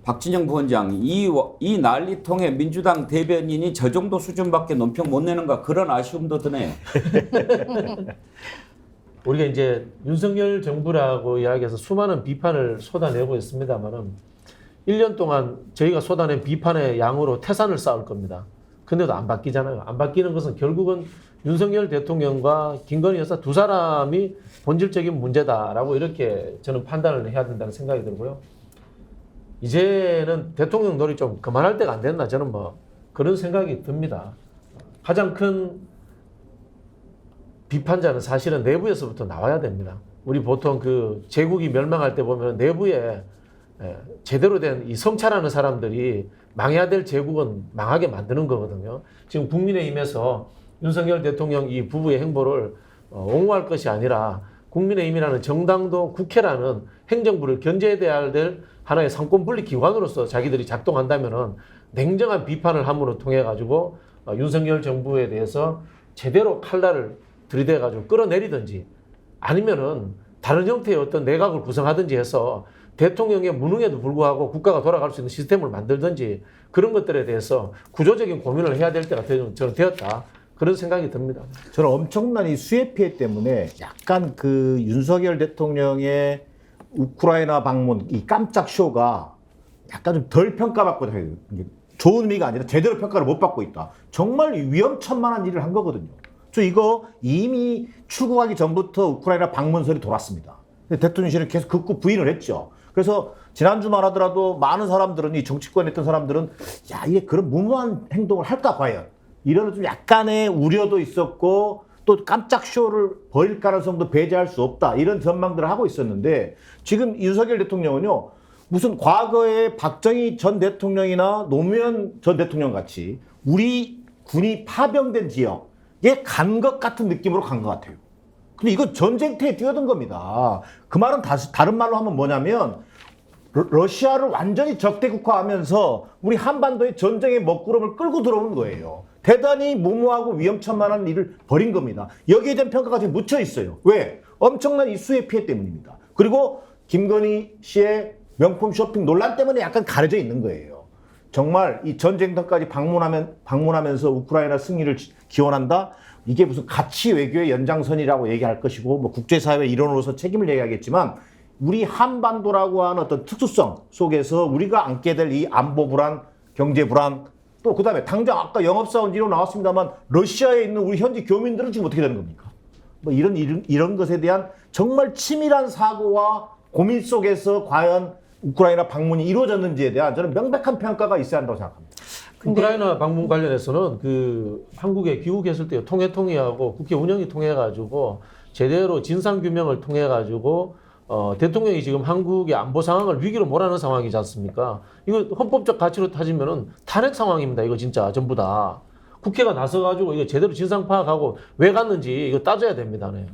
박진영 부원장, 이 난리통에 민주당 대변인이 저 정도 수준밖에 논평 못 내는가, 그런 아쉬움도 드네요. 우리가 이제 윤석열 정부라고 이야기해서 수많은 비판을 쏟아내고 있습니다만은 1년 동안 저희가 쏟아낸 비판의 양으로 태산을 쌓을 겁니다. 근데도 안 바뀌잖아요. 안 바뀌는 것은 결국은 윤석열 대통령과 김건희 여사 두 사람이 본질적인 문제다라고 이렇게 저는 판단을 해야 된다는 생각이 들고요. 이제는 대통령 놀이 좀 그만할 때가 안 됐나, 저는 뭐 그런 생각이 듭니다. 가장 큰 비판자는 사실은 내부에서부터 나와야 됩니다. 우리 보통 그 제국이 멸망할 때 보면 내부에 제대로 된 이 성찰하는 사람들이 망해야 될 제국은 망하게 만드는 거거든요. 지금 국민의힘에서 윤석열 대통령 이 부부의 행보를 옹호할 것이 아니라 국민의힘이라는 정당도 국회라는 행정부를 견제해야 될 하나의 상권분리 기관으로서 자기들이 작동한다면은 냉정한 비판을 함으로 통해 가지고 윤석열 정부에 대해서 제대로 칼날을 들이대 가지고 끌어내리든지 아니면은 다른 형태의 어떤 내각을 구성하든지 해서 대통령의 무능에도 불구하고 국가가 돌아갈 수 있는 시스템을 만들든지 그런 것들에 대해서 구조적인 고민을 해야 될 때가 저는 되었다. 그런 생각이 듭니다. 저는 엄청난 이 수해 피해 때문에 약간 그 윤석열 대통령의 우크라이나 방문 이 깜짝 쇼가 약간 좀 덜 평가받고 해요. 좋은 의미가 아니라 제대로 평가를 못 받고 있다. 정말 위험천만한 일을 한 거거든요. 저 이거 이미 출국하기 전부터 우크라이나 방문설이 돌았습니다. 대통령실은 계속 극구 부인을 했죠. 그래서 지난주만 하더라도 많은 사람들은, 이 정치권에 있던 사람들은 야, 이게 그런 무모한 행동을 할까 과연, 이런 좀 약간의 우려도 있었고 또 깜짝 쇼를 벌일 가능성도 배제할 수 없다, 이런 전망들을 하고 있었는데 지금 윤석열 대통령은요, 무슨 과거에 박정희 전 대통령이나 노무현 전 대통령 같이 우리 군이 파병된 지역에 간 것 같은 느낌으로 간 것 같아요. 근데 이거 전쟁터에 뛰어든 겁니다. 그 말은 다른 말로 하면 뭐냐면 러시아를 완전히 적대국화하면서 우리 한반도의 전쟁의 먹구름을 끌고 들어오는 거예요. 대단히 무모하고 위험천만한 일을 벌인 겁니다. 여기에 대한 평가가 지금 묻혀 있어요. 왜? 엄청난 이 수해 피해 때문입니다. 그리고 김건희 씨의 명품 쇼핑 논란 때문에 약간 가려져 있는 거예요. 정말 이 전쟁터까지 방문하면서 우크라이나 승리를 기원한다? 이게 무슨 가치 외교의 연장선이라고 얘기할 것이고, 뭐 국제사회 일원으로서 책임을 얘기하겠지만, 우리 한반도라고 하는 어떤 특수성 속에서 우리가 안게 될 이 안보 불안, 경제 불안, 또 그다음에 당장 아까 영업사원지로 나왔습니다만 러시아에 있는 우리 현지 교민들은 지금 어떻게 되는 겁니까? 뭐 이런 것에 대한 정말 치밀한 사고와 고민 속에서 과연 우크라이나 방문이 이루어졌는지에 대한 저는 명백한 평가가 있어야 한다고 생각합니다. 우크라이나 방문 관련해서는 그 한국에 귀국했을 때 통일하고 국회 운영이 통해 가지고 제대로 진상 규명을 통해 가지고 대통령이 지금 한국의 안보 상황을 위기로 몰아넣은 상황이지 않습니까? 이거 헌법적 가치로 따지면은 탄핵 상황입니다. 이거 진짜 전부 다 국회가 나서 가지고 이거 제대로 진상 파악하고 왜 갔는지 이거 따져야 됩니다. 네.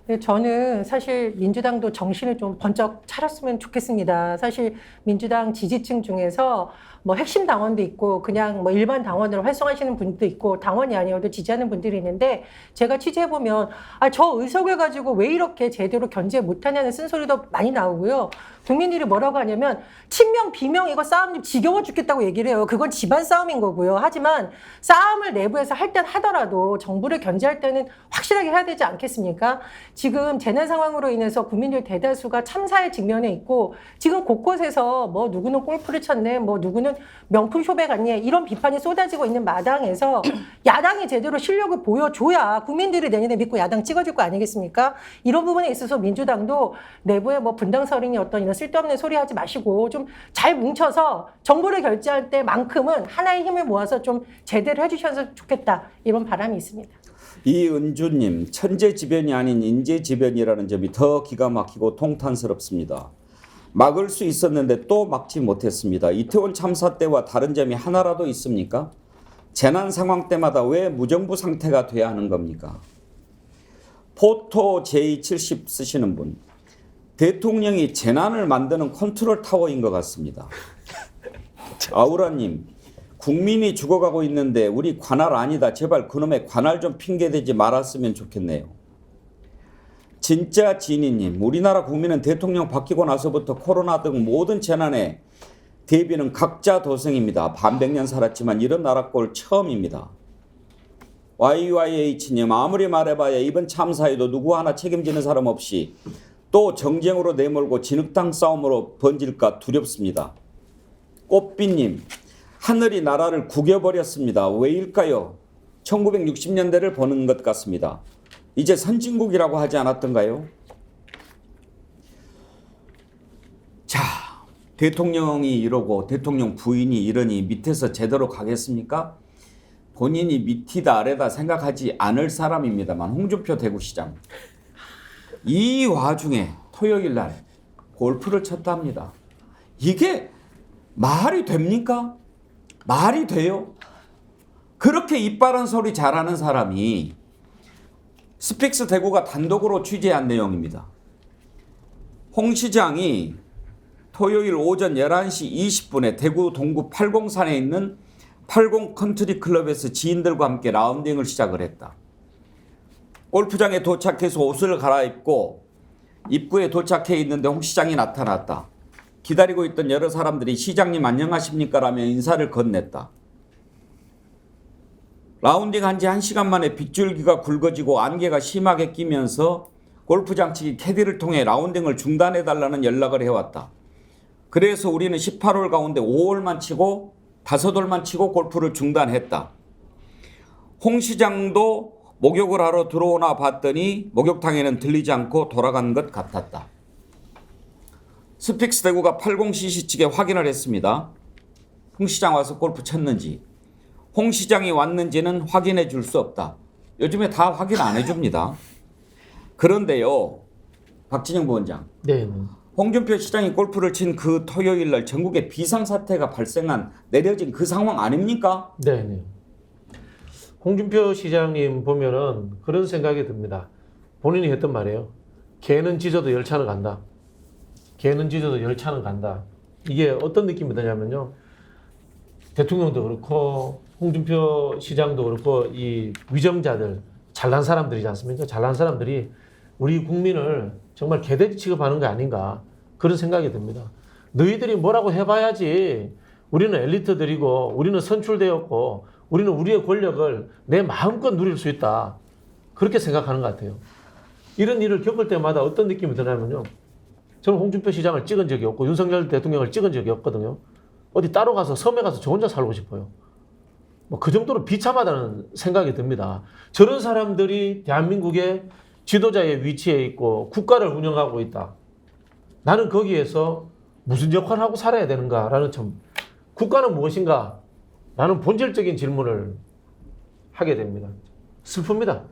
네, 저는 사실 민주당도 정신을 좀 번쩍 차렸으면 좋겠습니다. 사실 민주당 지지층 중에서 뭐 핵심 당원도 있고 그냥 뭐 일반 당원으로 활성하시는 분도 있고 당원이 아니어도 지지하는 분들이 있는데 제가 취재해보면 저 의석을 가지고 왜 이렇게 제대로 견제 못하냐는 쓴소리도 많이 나오고요. 국민들이 뭐라고 하냐면 친명 비명 이거 싸움 좀 지겨워 죽겠다고 얘기를 해요. 그건 집안 싸움인 거고요. 하지만 싸움을 내부에서 할 땐 하더라도 정부를 견제할 때는 확실하게 해야 되지 않겠습니까? 지금 재난 상황으로 인해서 국민들 대다수가 참사에 직면해 있고 지금 곳곳에서 뭐 누구는 골프를 쳤네, 뭐 누구는 명품 쇼에 갔네 이런 비판이 쏟아지고 있는 마당에서 야당이 제대로 실력을 보여줘야 국민들이 내년에 믿고 야당 찍어줄 거 아니겠습니까? 이런 부분에 있어서 민주당도 내부에 뭐 분당설이니 어떤 이런 쓸데없는 소리 하지 마시고 좀 잘 뭉쳐서 정부를 결제할 때만큼은 하나의 힘을 모아서 좀 제대로 해주셔서 좋겠다 이런 바람이 있습니다. 이은주님, 천재지변이 아닌 인재지변이라는 점이 더 기가 막히고 통탄스럽습니다. 막을 수 있었는데 또 막지 못했습니다. 이태원 참사 때와 다른 점이 하나라도 있습니까? 재난 상황 때마다 왜 무정부 상태가 돼야 하는 겁니까? 포토 J70 쓰시는 분, 대통령이 재난을 만드는 컨트롤 타워인 것 같습니다. 아우라님, 국민이 죽어가고 있는데 우리 관할 아니다. 제발 그놈의 관할 좀 핑계대지 말았으면 좋겠네요. 진짜 지니님, 우리나라 국민은 대통령 바뀌고 나서부터 코로나 등 모든 재난에 대비는 각자 도생입니다. 반백년 살았지만 이런 나라 꼴 처음입니다. YYH님, 아무리 말해봐야 이번 참사에도 누구 하나 책임지는 사람 없이 또 정쟁으로 내몰고 진흙탕 싸움으로 번질까 두렵습니다. 꽃비님, 하늘이 나라를 구겨버렸습니다. 왜일까요? 1960년대를 보는 것 같습니다. 이제 선진국이라고 하지 않았던가요? 자, 대통령이 이러고 대통령 부인이 이러니 밑에서 제대로 가겠습니까? 본인이 밑이다 아래다 생각하지 않을 사람입니다만 홍준표 대구시장 이 와중에 토요일 날 골프를 쳤답니다. 이게 말이 됩니까? 말이 돼요? 그렇게 이빨한 소리 잘하는 사람이 스픽스 대구가 단독으로 취재한 내용입니다. 홍 시장이 토요일 오전 11시 20분에 대구 동구 팔공산에 있는 80 컨트리 클럽에서 지인들과 함께 라운딩을 시작을 했다. 골프장에 도착해서 옷을 갈아입고 입구에 도착해 있는데 홍 시장이 나타났다. 기다리고 있던 여러 사람들이 시장님 안녕하십니까 라며 인사를 건넸다. 라운딩 한 지 1시간 만에 빗줄기가 굵어지고 안개가 심하게 끼면서 골프장 측이 캐디를 통해 라운딩을 중단해달라는 연락을 해왔다. 그래서 우리는 18홀 가운데 5홀만 치고 5홀만 치고 골프를 중단했다. 홍 시장도 목욕을 하러 들어오나 봤더니 목욕탕에는 들리지 않고 돌아간 것 같았다. 스픽스 대구가 80cc 측에 확인을 했습니다. 홍 시장 와서 골프 쳤는지, 홍 시장이 왔는지는 확인해 줄 수 없다. 요즘에 다 확인 안 해줍니다. 그런데요, 박진영 부원장. 네. 홍준표 시장이 골프를 친 그 토요일 날 전국에 비상사태가 발생한 내려진 그 상황 아닙니까? 네. 홍준표 시장님 보면은 그런 생각이 듭니다. 본인이 했던 말이에요. 개는 짖어도 열차는 간다. 개는 짖어도 열차는 간다. 이게 어떤 느낌이 드냐면요. 대통령도 그렇고 홍준표 시장도 그렇고 이 위정자들, 잘난 사람들이지 않습니까? 잘난 사람들이 우리 국민을 정말 개돼지 취급하는 거 아닌가. 그런 생각이 듭니다. 너희들이 뭐라고 해봐야지 우리는 엘리트들이고 우리는 선출되었고 우리는 우리의 권력을 내 마음껏 누릴 수 있다. 그렇게 생각하는 것 같아요. 이런 일을 겪을 때마다 어떤 느낌이 드냐면요. 저는 홍준표 시장을 찍은 적이 없고 윤석열 대통령을 찍은 적이 없거든요. 어디 따로 가서 섬에 가서 저 혼자 살고 싶어요. 뭐 그 정도로 비참하다는 생각이 듭니다. 저런 사람들이 대한민국의 지도자의 위치에 있고 국가를 운영하고 있다. 나는 거기에서 무슨 역할을 하고 살아야 되는가라는 참 국가는 무엇인가? 라는 본질적인 질문을 하게 됩니다. 슬픕니다.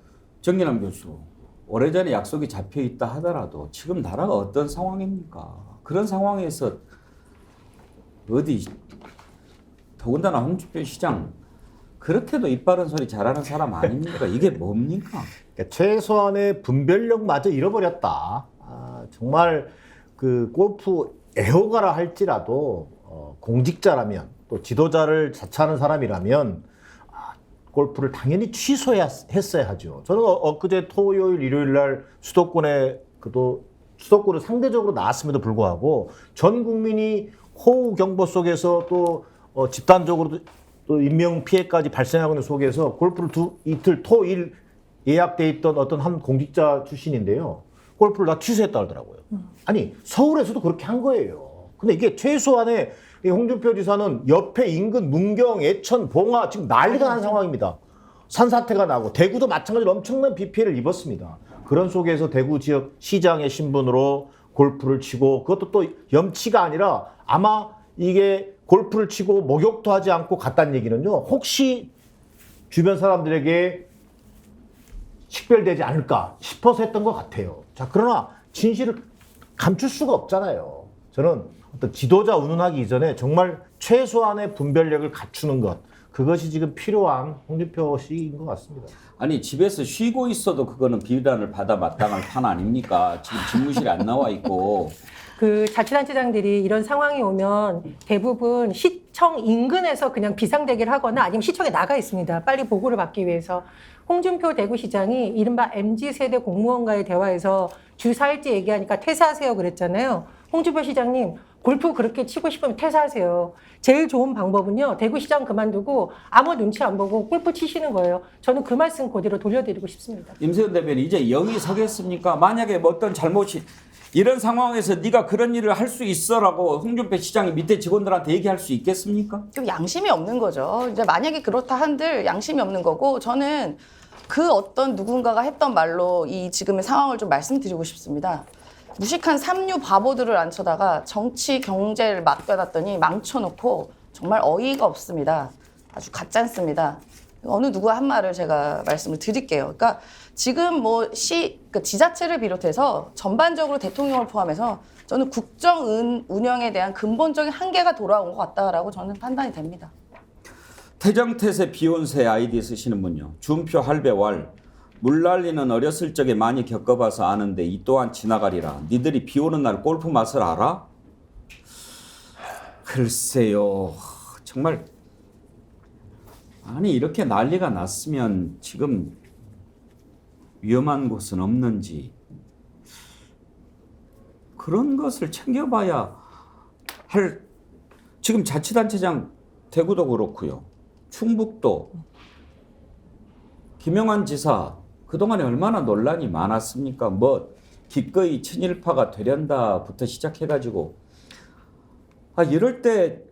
정진남 교수, 오래전에 약속이 잡혀 있다 하더라도 지금 나라가 어떤 상황입니까? 그런 상황에서 어디 더군다나 홍준표 시장 그렇게도 입 바른 소리 잘하는 사람 아닙니까? 이게 뭡니까? 그러니까 최소한의 분별력마저 잃어버렸다. 정말 그 골프 애호가라 할지라도 공직자라면 또 지도자를 자처하는 사람이라면 골프를 당연히 취소했어야 하죠. 저는 엊그제 토요일 일요일 날 수도권을 상대적으로 나왔음에도 불구하고 전 국민이 호우 경보 속에서 또 집단적으로 또 인명 피해까지 발생하고 있는 속에서 골프를 이틀 토일 예약돼 있던 어떤 한 공직자 출신인데요. 골프를 다 취소했다 하더라고요. 아니 서울에서도 그렇게 한 거예요. 근데 이게 최소한의 홍준표 지사는 옆에 인근 문경, 예천, 봉화 지금 난리가 난 상황입니다. 산사태가 나고 대구도 마찬가지로 엄청난 비 피해를 입었습니다. 그런 속에서 대구 지역 시장의 신분으로 골프를 치고 그것도 또 염치가 아니라 아마 이게 골프를 치고 목욕도 하지 않고 갔다는 얘기는요. 혹시 주변 사람들에게 식별되지 않을까 싶어서 했던 것 같아요. 자, 그러나 진실을 감출 수가 없잖아요. 저는 어떤 지도자 운운하기 이전에 정말 최소한의 분별력을 갖추는 것, 그것이 지금 필요한 홍준표 씨인 것 같습니다. 아니 집에서 쉬고 있어도 그거는 비난을 받아 마땅할 판 아닙니까? 지금 집무실에 안 나와 있고. 그 자치단체장들이 이런 상황이 오면 대부분 시청 인근에서 그냥 비상대기를 하거나 아니면 시청에 나가 있습니다. 빨리 보고를 받기 위해서. 홍준표 대구시장이 이른바 MZ세대 공무원과의 대화에서 주 4일째 얘기하니까 퇴사하세요 그랬잖아요. 홍준표 시장님 골프 그렇게 치고 싶으면 퇴사하세요. 제일 좋은 방법은요. 대구시장 그만두고 아무 눈치 안 보고 골프 치시는 거예요. 저는 그 말씀 그대로 돌려드리고 싶습니다. 임세훈 대변인 이제 영이 서겠습니까? 만약에 뭐 어떤 잘못이 이런 상황에서 네가 그런 일을 할 수 있어라고 홍준표 시장이 밑에 직원들한테 얘기할 수 있겠습니까? 좀 양심이 없는 거죠. 이제 만약에 그렇다 한들 양심이 없는 거고 저는 그 어떤 누군가가 했던 말로 이 지금의 상황을 좀 말씀드리고 싶습니다. 무식한 삼류 바보들을 앉혀다가 정치 경제를 맡겨놨더니 망쳐놓고 정말 어이가 없습니다. 아주 가짠습니다. 어느 누가 한 말을 제가 말씀을 드릴게요. 그러니까 지금 그러니까 지자체를 비롯해서 전반적으로 대통령을 포함해서 저는 국정 운영에 대한 근본적인 한계가 돌아온 것 같다라고 저는 판단이 됩니다. 태정태세 비욘세 아이디 쓰시는 분요. 준표 할배왈 물난리는 어렸을 적에 많이 겪어봐서 아는데 이 또한 지나가리라. 니들이 비 오는 날 골프 맛을 알아? 글쎄요. 정말 아니 이렇게 난리가 났으면 지금 위험한 곳은 없는지 그런 것을 챙겨봐야 할. 지금 자치단체장 대구도 그렇고요. 충북도 김영환 지사 그동안에 얼마나 논란이 많았습니까? 뭐 기꺼이 친일파가 되련다부터 시작해가지고 이럴 때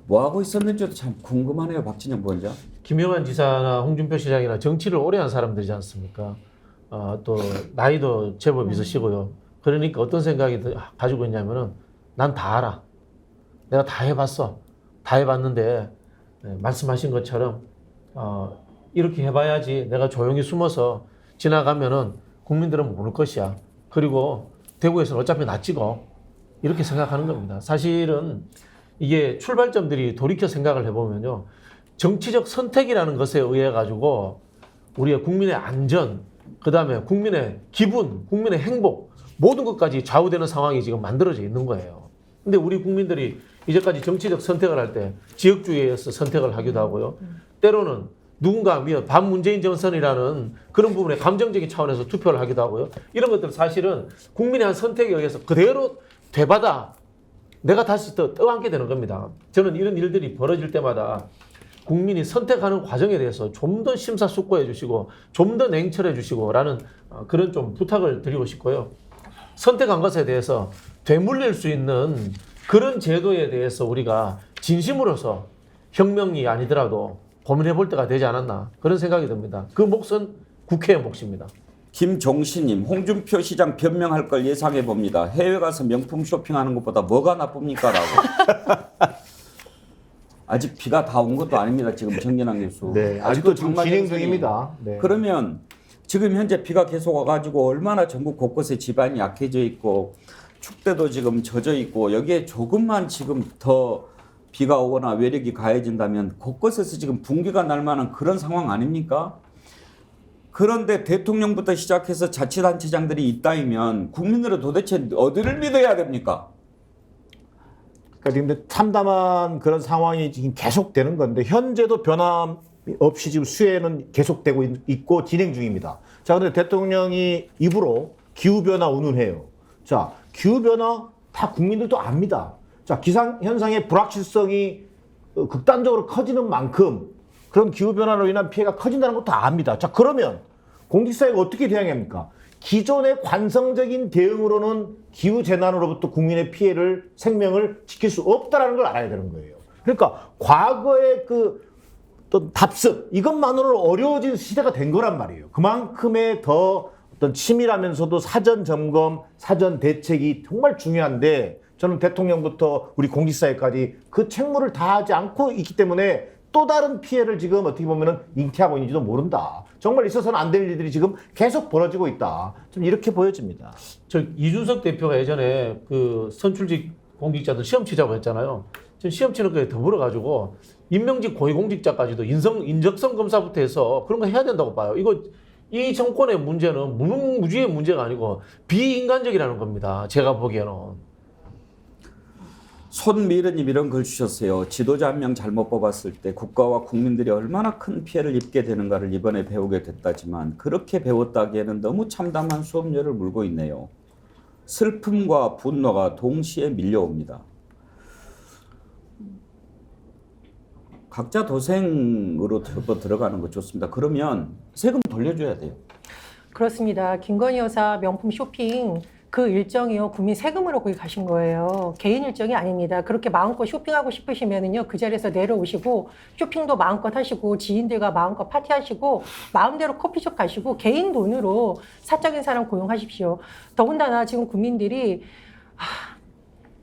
뭐 하고 있었는지도 참 궁금하네요. 박진영 부원장. 김영환 지사나 홍준표 시장이나 정치를 오래 한 사람들이지 않습니까? 또 나이도 제법 있으시고요. 그러니까 어떤 생각이 가지고 있냐면은 난 다 알아. 내가 다 해봤어. 다 해봤는데 말씀하신 것처럼 이렇게 해봐야지 내가 조용히 숨어서 지나가면은 국민들은 모를 것이야. 그리고 대구에서는 어차피 나 찍어. 이렇게 생각하는 겁니다. 사실은 이게 출발점들이 돌이켜 생각을 해보면요. 정치적 선택이라는 것에 의해 가지고 우리의 국민의 안전, 그 다음에 국민의 기분, 국민의 행복 모든 것까지 좌우되는 상황이 지금 만들어져 있는 거예요. 근데 우리 국민들이 이제까지 정치적 선택을 할 때 지역주의에서 선택을 하기도 하고요. 때로는 누군가 반문재인 정선이라는 그런 부분에 감정적인 차원에서 투표를 하기도 하고요. 이런 것들 사실은 국민의 한 선택에 의해서 그대로 되받아 내가 다시 더 떠안게 되는 겁니다. 저는 이런 일들이 벌어질 때마다 국민이 선택하는 과정에 대해서 좀 더 심사숙고해 주시고 좀 더 냉철해 주시고라는 그런 좀 부탁을 드리고 싶고요. 선택한 것에 대해서 되물릴 수 있는 그런 제도에 대해서 우리가 진심으로서 혁명이 아니더라도 고민해 볼 때가 되지 않았나 그런 생각이 듭니다. 그 몫은 국회의 몫입니다. 김종신님, 홍준표 시장 변명할 걸 예상해 봅니다. 해외 가서 명품 쇼핑하는 것보다 뭐가 나쁩니까? 라고. 아직 비가 다 온 것도 아닙니다. 지금 정진환 교수. 네, 아직도 지금 진행 중입니다. 네. 그러면 지금 현재 비가 계속 와가지고 얼마나 전국 곳곳에 지반이 약해져 있고 축대도 지금 젖어 있고 여기에 조금만 지금 더 비가 오거나 외력이 가해진다면 곳곳에서 지금 붕괴가 날 만한 그런 상황 아닙니까? 그런데 대통령부터 시작해서 자치단체장들이 있다면 국민들은 도대체 어디를 믿어야 됩니까? 그러니까 지금 참담한 그런 상황이 지금 계속되는 건데 현재도 변함 없이 지금 수해는 계속되고 있고 진행 중입니다. 자, 그런데 대통령이 입으로 기후변화 운운해요. 자, 기후변화 다 국민들도 압니다. 자, 기상현상의 불확실성이 극단적으로 커지는 만큼 그런 기후변화로 인한 피해가 커진다는 것도 압니다. 자, 그러면 공직사회가 어떻게 대응합니까? 기존의 관성적인 대응으로는 기후재난으로부터 국민의 피해를, 생명을 지킬 수 없다는 걸 알아야 되는 거예요. 그러니까 과거의 그 어떤 답습, 이것만으로 어려워진 시대가 된 거란 말이에요. 그만큼의 더 어떤 치밀하면서도 사전 점검, 사전 대책이 정말 중요한데 저는 대통령부터 우리 공직사회까지 그 책무를 다하지 않고 있기 때문에 또 다른 피해를 지금 어떻게 보면은 잉태하고 있는지도 모른다. 정말 있어서는 안 될 일들이 지금 계속 벌어지고 있다. 좀 이렇게 보여집니다. 저 이준석 대표가 예전에 그 선출직 공직자들 시험 치자고 했잖아요. 지금 시험 치는 거에 더불어가지고 임명직 고위공직자까지도 인적성 검사부터 해서 그런 거 해야 된다고 봐요. 이거 이 정권의 문제는 무능무지의 문제가 아니고 비인간적이라는 겁니다. 제가 보기에는. 손미르님 이런 글 주셨어요. 지도자 한 명 잘못 뽑았을 때 국가와 국민들이 얼마나 큰 피해를 입게 되는가를 이번에 배우게 됐다지만 그렇게 배웠다기에는 너무 참담한 수업료를 물고 있네요. 슬픔과 분노가 동시에 밀려옵니다. 각자 도생으로 들어가는 거 좋습니다. 그러면 세금 돌려줘야 돼요. 그렇습니다. 김건희 여사 명품 쇼핑 그 일정이요 국민 세금으로 거기 가신 거예요. 개인 일정이 아닙니다. 그렇게 마음껏 쇼핑하고 싶으시면은요 그 자리에서 내려오시고 쇼핑도 마음껏 하시고 지인들과 마음껏 파티하시고 마음대로 커피숍 가시고 개인 돈으로 사적인 사람 고용하십시오. 더군다나 지금 국민들이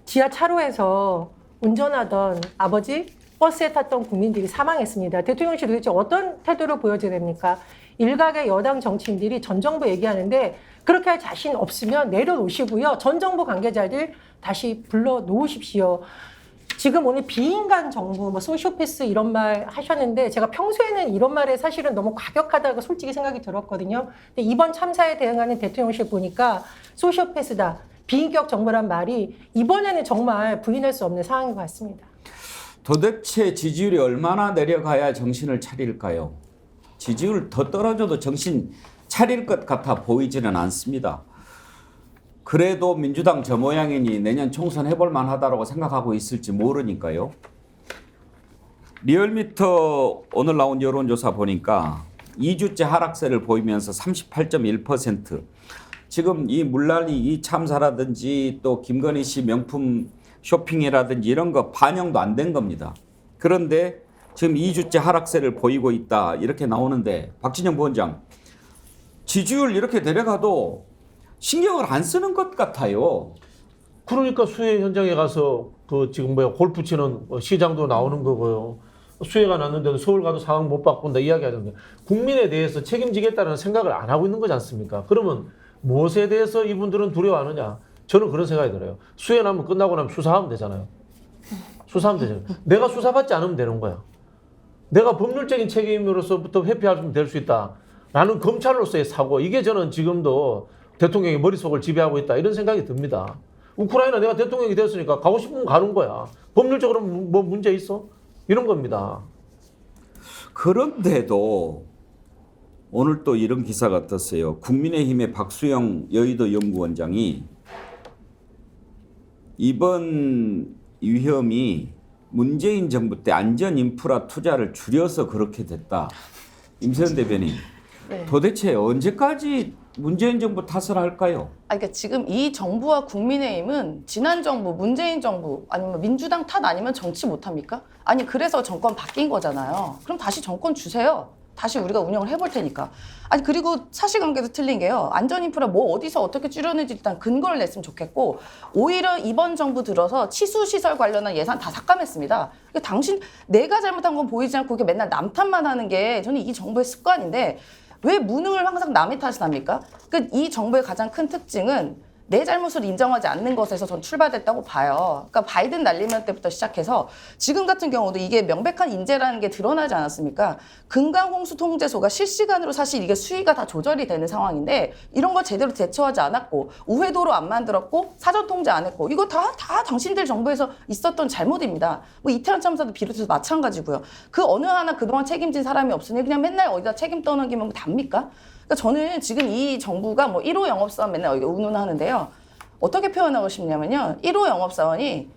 지하차로에서 운전하던 아버지 버스에 탔던 국민들이 사망했습니다. 대통령실 도대체 어떤 태도를 보여줘야 됩니까? 일각의 여당 정치인들이 전 정부 얘기하는데 그렇게 할 자신 없으면 내려놓으시고요. 전 정부 관계자들 다시 불러놓으십시오. 지금 오늘 비인간 정부, 뭐 소시오패스 이런 말 하셨는데 제가 평소에는 이런 말에 사실은 너무 과격하다고 솔직히 생각이 들었거든요. 근데 이번 참사에 대응하는 대통령실 보니까 소시오패스다, 비인격 정부란 말이 이번에는 정말 부인할 수 없는 상황인 것 같습니다. 도대체 지지율이 얼마나 내려가야 정신을 차릴까요? 지지율 더 떨어져도 정신 차릴 것 같아 보이지는 않습니다. 그래도 민주당 저 모양이니 내년 총선 해볼 만하다고 생각하고 있을지 모르니까요. 리얼미터 오늘 나온 여론조사 보니까 2주째 하락세를 보이면서 38.1%. 지금 이 물난리, 이 참사라든지 또 김건희 씨 명품 쇼핑이라든지 이런 거 반영도 안 된 겁니다. 그런데 지금 2주째 하락세를 보이고 있다 이렇게 나오는데 박진영 부원장 지지율 이렇게 내려가도 신경을 안 쓰는 것 같아요. 그러니까 수해 현장에 가서 그 지금 골프 치는 시장도 나오는 거고요. 수해가 났는데도 서울 가도 상황 못 바꾼다 이야기하는데 국민에 대해서 책임지겠다는 생각을 안 하고 있는 거지 않습니까? 그러면 무엇에 대해서 이분들은 두려워하느냐? 저는 그런 생각이 들어요. 수해 나면 끝나고 나면 수사하면 되잖아요. 수사하면 되잖아요. 내가 수사받지 않으면 되는 거야. 내가 법률적인 책임으로서부터 회피하면 될 수 있다. 라는 검찰로서의 사고, 이게 저는 지금도 대통령의 머릿속을 지배하고 있다 이런 생각이 듭니다. 우크라이나 내가 대통령이 됐으니까 가고 싶으면 가는 거야. 법률적으로 뭐 문제 있어? 이런 겁니다. 그런데도 오늘 또 이런 기사가 떴어요. 국민의힘의 박수영 여의도 연구원장이 이번 위험이 문재인 정부 때 안전 인프라 투자를 줄여서 그렇게 됐다. 임세현 대변인, 네. 도대체 언제까지 문재인 정부 탓을 할까요? 그러니까 지금 이 정부와 국민의힘은 지난 정부, 문재인 정부 아니면 민주당 탓 아니면 정치 못합니까? 아니 그래서 정권 바뀐 거잖아요. 그럼 다시 정권 주세요. 다시 우리가 운영을 해볼 테니까. 아니 그리고 사실관계도 틀린 게요. 안전인프라 뭐 어디서 어떻게 줄여내지 일단 근거를 냈으면 좋겠고 오히려 이번 정부 들어서 치수시설 관련한 예산 다 삭감했습니다. 그러니까 당신 내가 잘못한 건 보이지 않고 이렇게 맨날 남 탓만 하는 게 저는 이 정부의 습관인데 왜 무능을 항상 남의 탓을 합니까? 그러니까 이 정부의 가장 큰 특징은 내 잘못을 인정하지 않는 것에서 전 출발됐다고 봐요. 그러니까 바이든 날리면 때부터 시작해서 지금 같은 경우도 이게 명백한 인재라는 게 드러나지 않았습니까? 금강홍수 통제소가 실시간으로 사실 이게 수위가 다 조절이 되는 상황인데 이런 걸 제대로 대처하지 않았고 우회도로 안 만들었고 사전 통제 안 했고 이거 다 당신들 정부에서 있었던 잘못입니다. 뭐 이태원 참사도 비롯해서 마찬가지고요. 그 어느 하나 그동안 책임진 사람이 없으니 그냥 맨날 어디다 책임 떠넘기면 답니까? 그러니까 저는 지금 이 정부가 뭐 1호 영업사원 맨날 여기 운운하는데요. 어떻게 표현하고 싶냐면요. 1호 영업사원이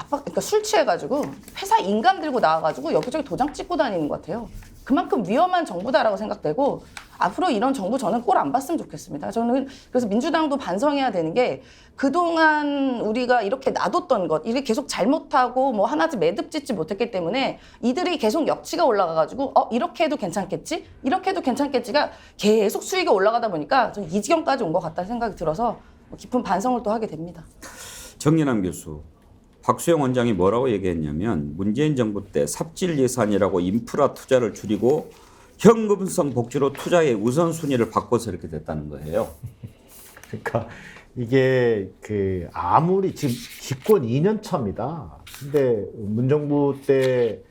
그러니까 술 취해가지고 회사 인감 들고 나와가지고 여기저기 도장 찍고 다니는 것 같아요. 그만큼 위험한 정부다라고 생각되고 앞으로 이런 정부 저는 꼴 안 봤으면 좋겠습니다. 저는 그래서 민주당도 반성해야 되는 게 그동안 우리가 이렇게 놔뒀던 것, 이게 계속 잘못하고 뭐 하나씩 매듭 짓지 못했기 때문에 이들이 계속 역치가 올라가가지고 이렇게 해도 괜찮겠지? 이렇게 해도 괜찮겠지가 계속 수익이 올라가다 보니까 좀 이 지경까지 온 것 같다는 생각이 들어서 깊은 반성을 또 하게 됩니다. 정연남 교수, 박수영 원장이 뭐라고 얘기했냐면 문재인 정부 때 삽질 예산이라고 인프라 투자를 줄이고 현금성 복지로 투자의 우선순위를 바꿔서 이렇게 됐다는 거예요. 그러니까 이게 아무리 지금 집권 2년 차입니다. 근데 문정부 때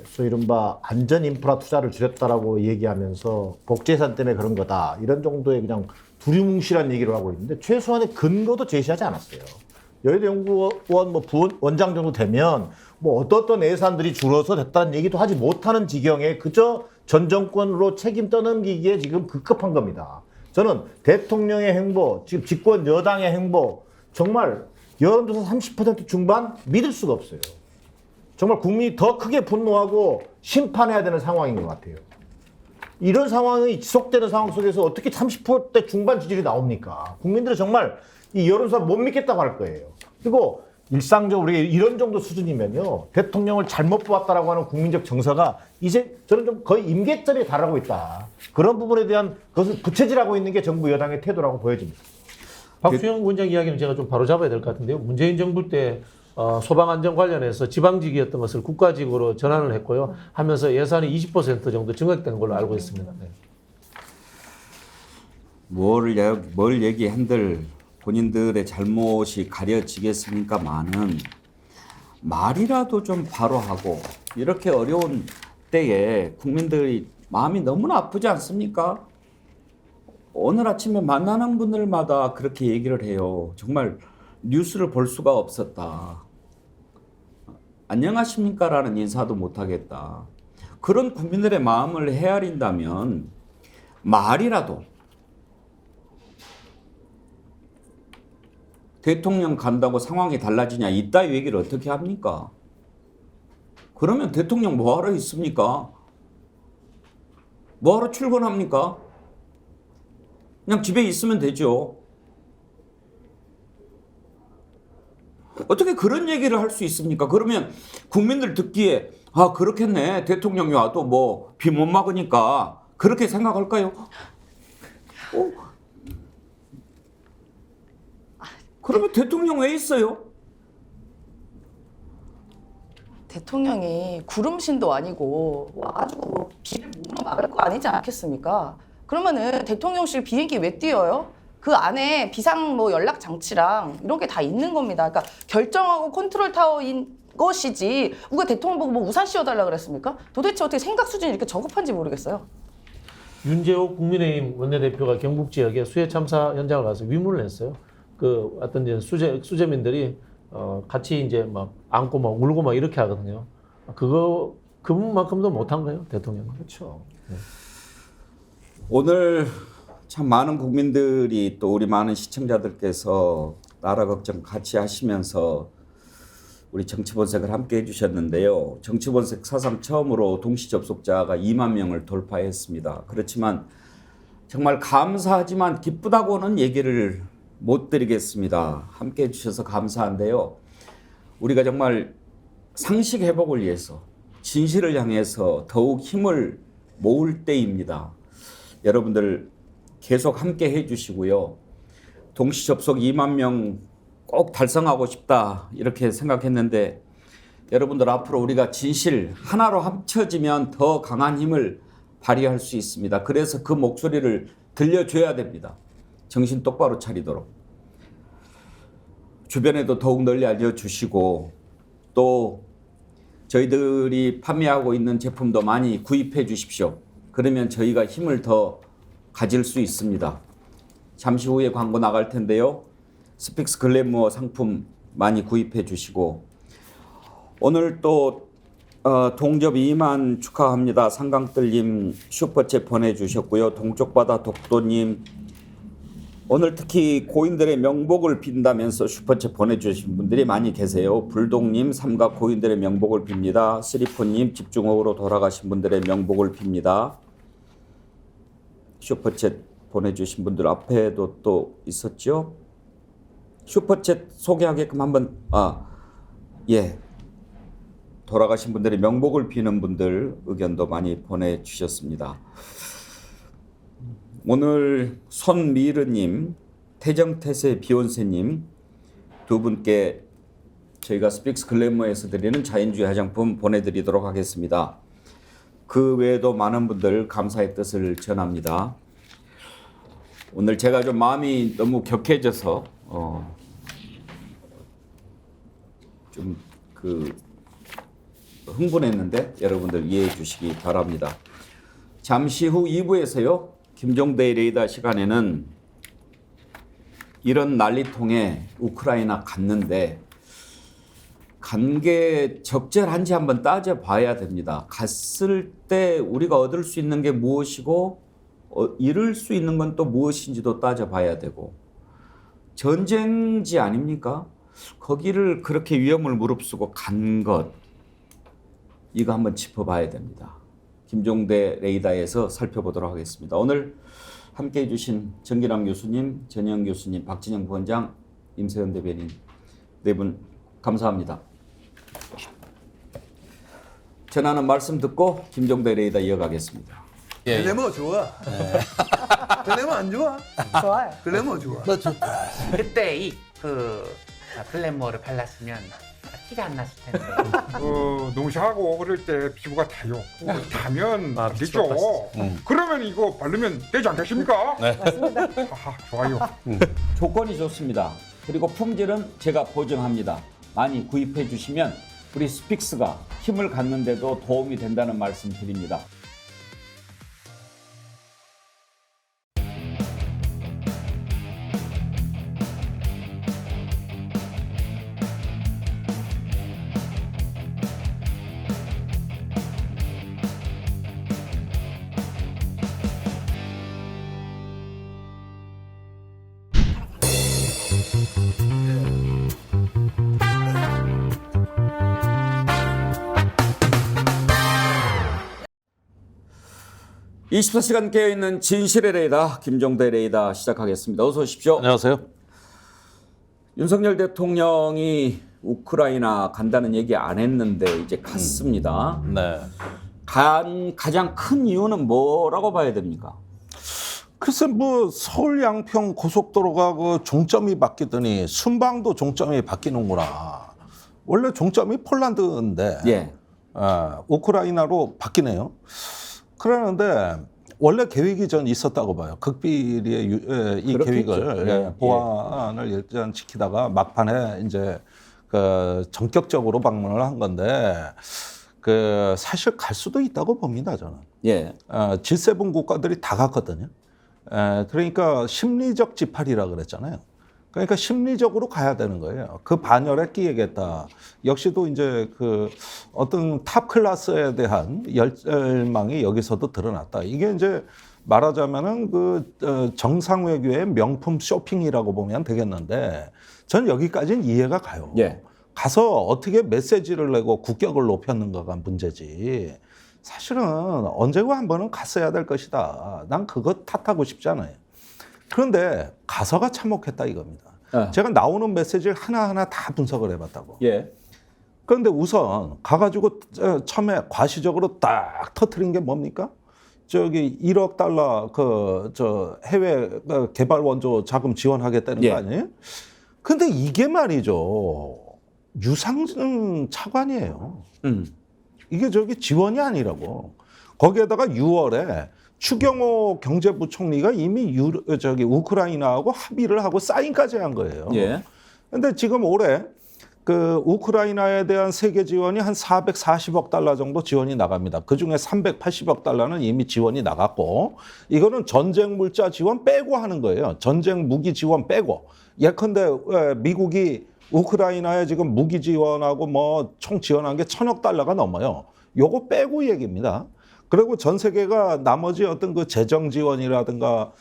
소위 이른바 안전 인프라 투자를 줄였다라고 얘기하면서 복지 예산 때문에 그런 거다. 이런 정도의 그냥 두리뭉실한 얘기를 하고 있는데 최소한의 근거도 제시하지 않았어요. 여의도 연구원 뭐 부원장 정도 되면 뭐 어떤 예산들이 줄어서 됐다는 얘기도 하지 못하는 지경에 그저 전 정권으로 책임 떠넘기기에 지금 급급한 겁니다. 저는 대통령의 행보, 지금 집권 여당의 행보 정말 여론조사 30% 중반 믿을 수가 없어요. 정말 국민이 더 크게 분노하고 심판해야 되는 상황인 것 같아요. 이런 상황이 지속되는 상황 속에서 어떻게 30%대 중반 지지율이 나옵니까? 국민들은 정말 이 여론조사 못 믿겠다고 할 거예요. 그리고 일상적으로 우리가 이런 정도 수준이면요. 대통령을 잘못 보았다라고 하는 국민적 정서가 이제 저는 좀 거의 임계점에 달하고 있다. 그런 부분에 대한 것을 부채질하고 있는 게 정부 여당의 태도라고 보여집니다. 박수영 원장 이야기는 제가 좀 바로 잡아야 될 것 같은데요. 문재인 정부 때 소방안전 관련해서 지방직이었던 것을 국가직으로 전환을 했고요. 하면서 예산이 20% 정도 증액된 걸로 알고 있습니다. 네. 뭘 얘기한들 본인들의 잘못이 가려지겠습니까만은 말이라도 좀 바로 하고 이렇게 어려운 때에 국민들이 마음이 너무나 아프지 않습니까? 오늘 아침에 만나는 분들마다 그렇게 얘기를 해요. 정말 뉴스를 볼 수가 없었다. 안녕하십니까? 라는 인사도 못하겠다. 그런 국민들의 마음을 헤아린다면 말이라도 대통령 간다고 상황이 달라지냐 이따위 얘기를 어떻게 합니까? 그러면 대통령 뭐하러 있습니까? 뭐하러 출근합니까? 그냥 집에 있으면 되죠. 어떻게 그런 얘기를 할 수 있습니까? 그러면 국민들 듣기에 그렇겠네. 대통령이 와도 뭐 비 못 막으니까 그렇게 생각할까요? 그러면 대통령 왜 있어요? 대통령이 구름신도 아니고 와가지고 비를 몸으로 막을 거 아니지 않겠습니까? 그러면은 대통령실 비행기 왜 띄어요? 그 안에 비상 뭐 연락 장치랑 이런 게 다 있는 겁니다. 그러니까 결정하고 컨트롤 타워인 것이지 누가 대통령 보고 뭐 우산 씌워달라 그랬습니까? 도대체 어떻게 생각 수준이 이렇게 저급한지 모르겠어요. 윤재욱 국민의힘 원내대표가 경북 지역에 수해 참사 현장을 가서 위문을 했어요. 그 어떤 이제 수재민들이 같이 이제 막 안고 막 울고 막 이렇게 하거든요. 그 그 부분만큼도 못한 거예요, 대통령은. 그렇죠. 오늘 참 많은 국민들이 또 우리 많은 시청자들께서 나라 걱정 같이 하시면서 우리 정치본색을 함께 해주셨는데요. 정치본색 사상 처음으로 동시 접속자가 2만 명을 돌파했습니다. 그렇지만 정말 감사하지만 기쁘다고는 얘기를 못 드리겠습니다. 함께 해주셔서 감사한데요. 우리가 정말 상식 회복을 위해서 진실을 향해서 더욱 힘을 모을 때입니다. 여러분들 계속 함께 해주시고요. 동시 접속 2만 명 꼭 달성하고 싶다 이렇게 생각했는데 여러분들 앞으로 우리가 진실 하나로 합쳐지면 더 강한 힘을 발휘할 수 있습니다. 그래서 그 목소리를 들려줘야 됩니다. 정신 똑바로 차리도록. 주변에도 더욱 널리 알려주시고 또 저희들이 판매하고 있는 제품도 많이 구입해 주십시오. 그러면 저희가 힘을 더 가질 수 있습니다. 잠시 후에 광고 나갈 텐데요. 스픽스 글래무어 상품 많이 구입해 주시고 오늘 또 동접 2만 축하합니다. 상강들님 슈퍼챗 보내주셨고요. 동쪽바다 독도님 오늘 특히 고인들의 명복을 빈다면서 슈퍼챗 보내주신 분들이 많이 계세요. 불독님 삼각 고인들의 명복을 빕니다. 쓰리포님 집중호우로 돌아가신 분들의 명복을 빕니다. 슈퍼챗 보내주신 분들 앞에도 또 있었죠. 슈퍼챗 소개하게끔 한번 돌아가신 분들의 명복을 비는 분들 의견도 많이 보내주셨습니다. 오늘 손미르님, 태정태세 비욘세님 두 분께 저희가 스픽스 글래머에서 드리는 자연주의 화장품 보내드리도록 하겠습니다. 그 외에도 많은 분들 감사의 뜻을 전합니다. 오늘 제가 좀 마음이 너무 격해져서 좀 흥분했는데 여러분들 이해해 주시기 바랍니다. 잠시 후 2부에서요. 김종대 레이더 시간에는 이런 난리통에 우크라이나 갔는데 간 게 적절한지 한번 따져봐야 됩니다. 갔을 때 우리가 얻을 수 있는 게 무엇이고 잃을 수 있는 건 또 무엇인지도 따져봐야 되고 전쟁지 아닙니까? 거기를 그렇게 위험을 무릅쓰고 간 것 이거 한번 짚어봐야 됩니다. 김종대 레이더에서 살펴보도록 하겠습니다. 오늘 함께해 주신 정기남 교수님, 전영 교수님, 박진영 부원장, 임세현 대변인 네 분 감사합니다. 전하는 말씀 듣고 김종대 레이더 이어가겠습니다. 글래머 좋아. 글래머 안 좋아? 좋아요. 글래머 좋아. 너 좋다. 그때 글래머를 발랐으면 티가 안 났을 텐데. 농사하고 그럴 때 피부가 타요. 타면 안 되죠. 그러면 이거 바르면 되지 않겠습니까? 네. 맞습니다. 좋아요. 조건이 좋습니다. 그리고 품질은 제가 보증합니다. 많이 구입해 주시면 우리 스픽스가 힘을 갖는데도 도움이 된다는 말씀 드립니다. (24시간) 깨어있는 진실의 레이더 김종대 레이더 시작하겠습니다. 어서 오십시오. 안녕하세요. 윤석열 대통령이 우크라이나 간다는 얘기 안 했는데 이제 갔습니다. 네. 가장 큰 이유는 뭐라고 봐야 됩니까? 글쎄 뭐 서울 양평 고속도로가 그 종점이 바뀌더니 순방도 종점이 바뀌는구나. 원래 종점이 폴란드인데 예. 우크라이나로 바뀌네요. 그러는데 원래 계획이 전 있었다고 봐요. 극비리의 이 그렇겠죠. 계획을 예. 보안을 일단 지키다가 막판에 이제 그 전격적으로 방문을 한 건데 그 사실 갈 수도 있다고 봅니다 저는. 예. G7 국가들이 다 갔거든요. 그러니까 심리적 지팔이라 그랬잖아요. 그러니까 심리적으로 가야 되는 거예요. 그 반열에 끼겠다. 역시도 이제 그 어떤 탑 클래스에 대한 열망이 여기서도 드러났다. 이게 이제 말하자면은 그 정상 외교의 명품 쇼핑이라고 보면 되겠는데 전 여기까지는 이해가 가요. 예. 가서 어떻게 메시지를 내고 국격을 높였는가가 문제지. 사실은 언제고 한 번은 갔어야 될 것이다. 난 그거 탓하고 싶지 않아요. 그런데 가서가 참혹했다 이겁니다. 제가 나오는 메시지를 하나하나 다 분석을 해봤다고. 예. 그런데 우선 가가지고 처음에 과시적으로 딱 터트린 게 뭡니까? 저기 1억 달러 해외 개발 원조 자금 지원하겠다는 예. 거 아니에요? 근데 이게 말이죠. 유상 차관이에요. 이게 지원이 아니라고. 거기에다가 6월에 추경호 경제부총리가 이미 우크라이나하고 합의를 하고 사인까지 한 거예요. 예. 근데 지금 올해 그 우크라이나에 대한 세계 지원이 한 440억 달러 정도 지원이 나갑니다. 그중에 380억 달러는 이미 지원이 나갔고 이거는 전쟁 물자 지원 빼고 하는 거예요. 전쟁 무기 지원 빼고. 예컨대 미국이 우크라이나에 지금 무기 지원하고 뭐 총 지원한 게 1,000억 달러가 넘어요. 요거 빼고 얘기입니다. 그리고 전 세계가 나머지 어떤 그 재정 지원이라든가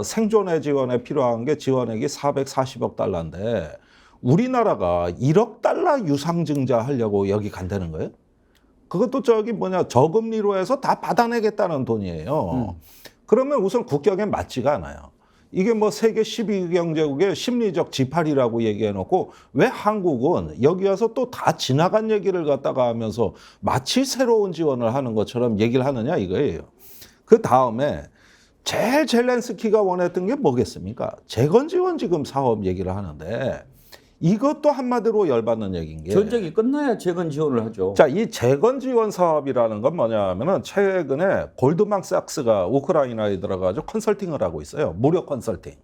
생존의 지원에 필요한 게 지원액이 440억 달러인데 우리나라가 1억 달러 유상증자 하려고 여기 간다는 거예요? 그것도 저금리로 해서 다 받아내겠다는 돈이에요. 그러면 우선 국격에 맞지가 않아요. 이게 뭐 세계 12위 경제국의 심리적 지팔이라고 얘기해놓고 왜 한국은 여기 와서 또 다 지나간 얘기를 갖다가 하면서 마치 새로운 지원을 하는 것처럼 얘기를 하느냐 이거예요. 그 다음에 제일 젤렌스키가 원했던 게 뭐겠습니까? 재건 지원 지금 사업 얘기를 하는데 이것도 한마디로 열받는 얘기인 게 전쟁이 끝나야 재건 지원을 하죠. 자, 이 재건 지원 사업이라는 건 뭐냐면은 최근에 골드만삭스가 우크라이나에 들어가서 컨설팅을 하고 있어요. 무료 컨설팅.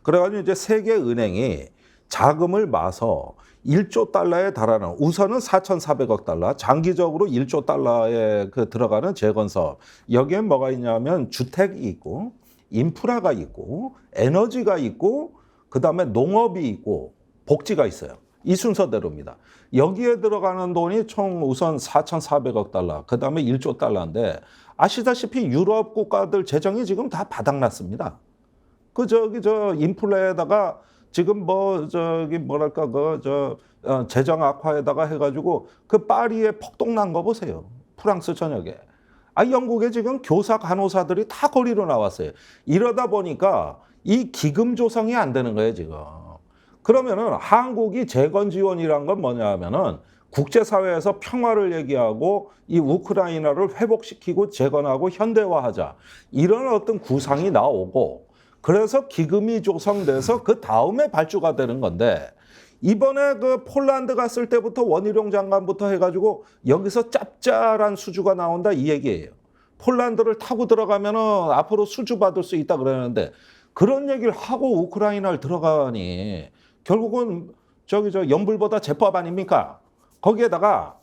그래가지고 이제 세계은행이 자금을 마서 1조 달러에 달하는 우선은 4,400억 달러, 장기적으로 1조 달러에 들어가는 재건 사업. 여기에 뭐가 있냐면 주택이 있고 인프라가 있고 에너지가 있고 그다음에 농업이 있고 복지가 있어요. 이 순서대로입니다. 여기에 들어가는 돈이 총 우선 4,400억 달러, 그 다음에 1조 달러인데 아시다시피 유럽 국가들 재정이 지금 다 바닥났습니다. 인플레에다가 지금 재정 악화에다가 해가지고 그 파리에 폭동난 거 보세요. 프랑스 전역에. 영국에 지금 교사 간호사들이 다 거리로 나왔어요. 이러다 보니까 이 기금 조성이 안 되는 거예요, 지금. 그러면은 한국이 재건 지원이란 건 뭐냐 하면은 국제사회에서 평화를 얘기하고 이 우크라이나를 회복시키고 재건하고 현대화하자. 이런 어떤 구상이 나오고 그래서 기금이 조성돼서 그 다음에 발주가 되는 건데 이번에 그 폴란드 갔을 때부터 원희룡 장관부터 해가지고 여기서 짭짤한 수주가 나온다 이 얘기예요. 폴란드를 타고 들어가면은 앞으로 수주 받을 수 있다 그러는데 그런 얘기를 하고 우크라이나를 들어가니 결국은 연불보다 제법 아닙니까? 거기에다가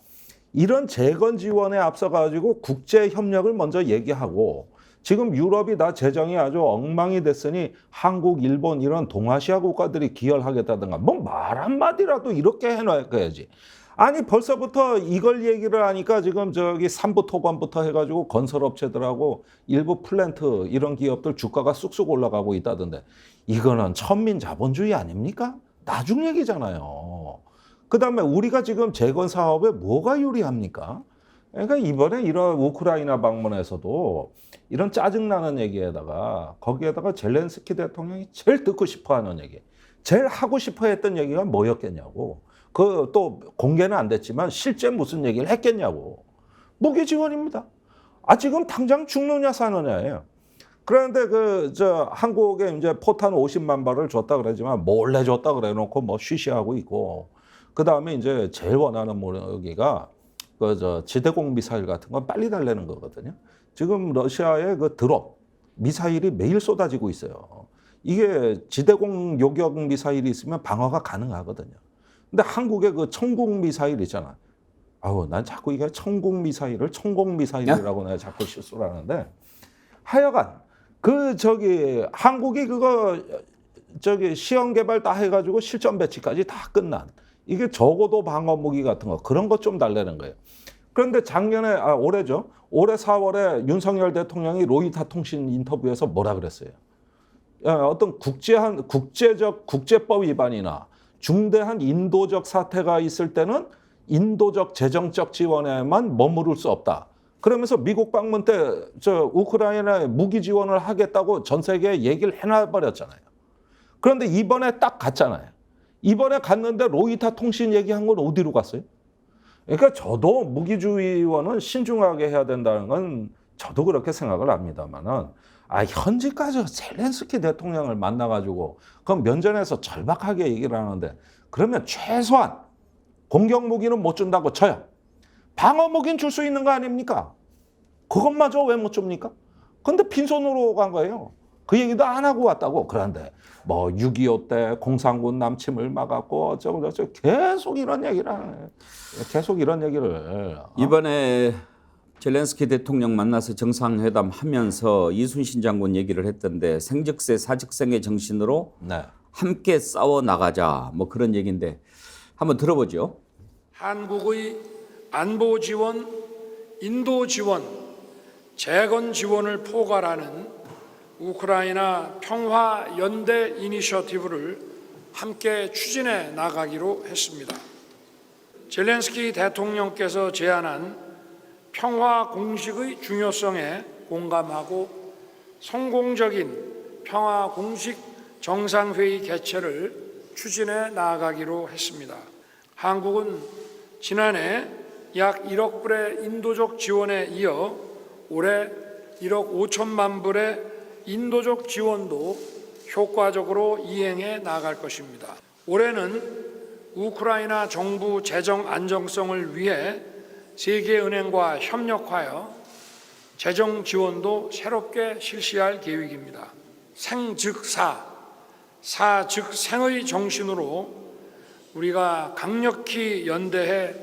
이런 재건 지원에 앞서가지고 국제 협력을 먼저 얘기하고 지금 유럽이 다 재정이 아주 엉망이 됐으니 한국, 일본 이런 동아시아 국가들이 기여하겠다든가 뭐 말 한마디라도 이렇게 해놔야지. 아니 벌써부터 이걸 얘기를 하니까 지금 삼부 토건부터 해가지고 건설업체들하고 일부 플랜트 이런 기업들 주가가 쑥쑥 올라가고 있다던데 이거는 천민 자본주의 아닙니까? 나중 얘기잖아요. 그다음에 우리가 지금 재건 사업에 뭐가 유리합니까? 그러니까 이번에 이런 우크라이나 방문에서도 이런 짜증나는 얘기에다가 거기에다가 젤렌스키 대통령이 제일 듣고 싶어하는 얘기, 제일 하고 싶어 했던 얘기가 뭐였겠냐고. 그 또 공개는 안 됐지만 실제 무슨 얘기를 했겠냐고. 무기 지원입니다. 지금 당장 죽느냐 사느냐예요. 그런데 한국에 이제 포탄 50만 발을 줬다 그러지만 몰래 줬다 그래놓고 뭐 쉬쉬하고 있고 그 다음에 이제 제일 원하는 무기가 지대공 미사일 같은 건 빨리 달래는 거거든요. 지금 러시아의 그 드론 미사일이 매일 쏟아지고 있어요. 이게 지대공 요격 미사일이 있으면 방어가 가능하거든요. 근데 한국의 그 천국 미사일 있잖아. 난 자꾸 이게 천국 미사일을 천공 미사일이라고 내가 자꾸 실수를 하는데 하여간 한국이 그거 시험 개발 다 해가지고 실전 배치까지 다 끝난 이게 적어도 방어 무기 같은 거 그런 것 좀 달라는 거예요. 그런데 올해죠. 올해 4월에 윤석열 대통령이 로이터 통신 인터뷰에서 뭐라 그랬어요? 어떤 국제법 위반이나 중대한 인도적 사태가 있을 때는 인도적 재정적 지원에만 머무를 수 없다. 그러면서 미국 방문 때 우크라이나에 무기 지원을 하겠다고 전 세계에 얘기를 해놔버렸잖아요. 그런데 이번에 딱 갔잖아요. 이번에 갔는데 로이터 통신 얘기한 건 어디로 갔어요? 그러니까 저도 무기주의원은 신중하게 해야 된다는 건 저도 그렇게 생각을 합니다만은 현지까지 젤렌스키 대통령을 만나가지고 그럼 면전에서 절박하게 얘기를 하는데 그러면 최소한 공격 무기는 못 준다고 쳐요. 방어 무기는 줄 수 있는 거 아닙니까? 그것마저 왜 못 줍니까? 근데 빈손으로 간 거예요. 그 얘기도 안 하고 왔다고. 그런데 뭐 6.25 때 공산군 남침을 막았고 어쩌고 계속 이런 얘기를 하네. 계속 이런 얘기를. 이번에 젤렌스키 대통령 만나서 정상회담 하면서 이순신 장군 얘기를 했던데 생즉세 사즉생의 정신으로 함께 싸워 나가자 뭐 그런 얘기인데 한번 들어보죠. 한국의 안보 지원, 인도 지원, 재건 지원을 포괄하는 우크라이나 평화 연대 이니셔티브를 함께 추진해 나가기로 했습니다. 젤렌스키 대통령께서 제안한 평화 공식의 중요성에 공감하고 성공적인 평화 공식 정상회의 개최를 추진해 나아가기로 했습니다. 한국은 지난해 약 1억 불의 인도적 지원에 이어 올해 1억 5천만 불의 인도적 지원도 효과적으로 이행해 나갈 것입니다. 올해는 우크라이나 정부 재정 안정성을 위해 세계은행과 협력하여 재정 지원도 새롭게 실시할 계획입니다. 생 즉 사, 사 즉 생의 정신으로 우리가 강력히 연대해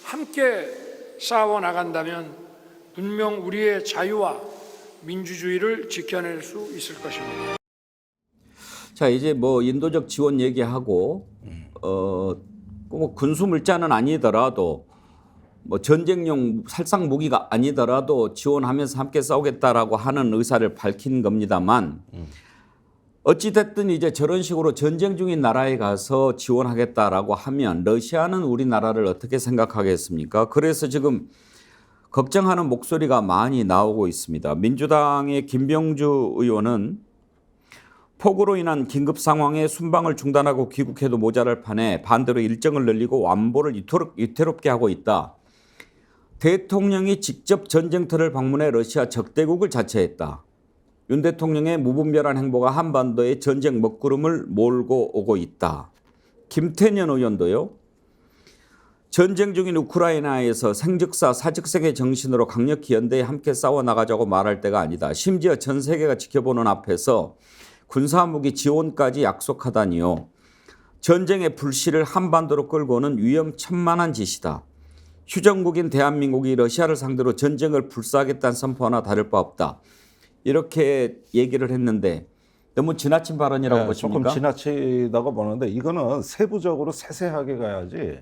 함께 싸워 나간다면 분명 우리의 자유와 민주주의를 지켜낼 수 있을 것입니다. 자, 이제 뭐 인도적 지원 얘기하고 꼭 군수 물자는 아니더라도 뭐 전쟁용 살상 무기가 아니더라도 지원하면서 함께 싸우겠다라고 하는 의사를 밝힌 겁니다만 어찌 됐든 이제 저런 식으로 전쟁 중인 나라에 가서 지원하겠다라고 하면 러시아는 우리나라를 어떻게 생각하겠습니까? 그래서 지금 걱정하는 목소리가 많이 나오고 있습니다. 민주당의 김병주 의원은 폭우로 인한 긴급 상황에 순방을 중단하고 귀국해도 모자랄 판에 반대로 일정을 늘리고 완보를 위태롭게 하고 있다. 대통령이 직접 전쟁터를 방문해 러시아 적대국을 자처했다. 윤 대통령의 무분별한 행보가 한반도에 전쟁 먹구름을 몰고 오고 있다. 김태년 의원도요. 전쟁 중인 우크라이나에서 생즉사 사즉생의 정신으로 강력히 연대해 함께 싸워나가자고 말할 때가 아니다. 심지어 전 세계가 지켜보는 앞에서 군사무기 지원까지 약속하다니요. 전쟁의 불씨를 한반도로 끌고 오는 위험천만한 짓이다. 휴전국인 대한민국이 러시아를 상대로 전쟁을 불사하겠다는 선포나 다를 바 없다. 이렇게 얘기를 했는데 너무 지나친 발언이라고 보십니까? 조금 지나치다고 보는데 이거는 세부적으로 세세하게 가야지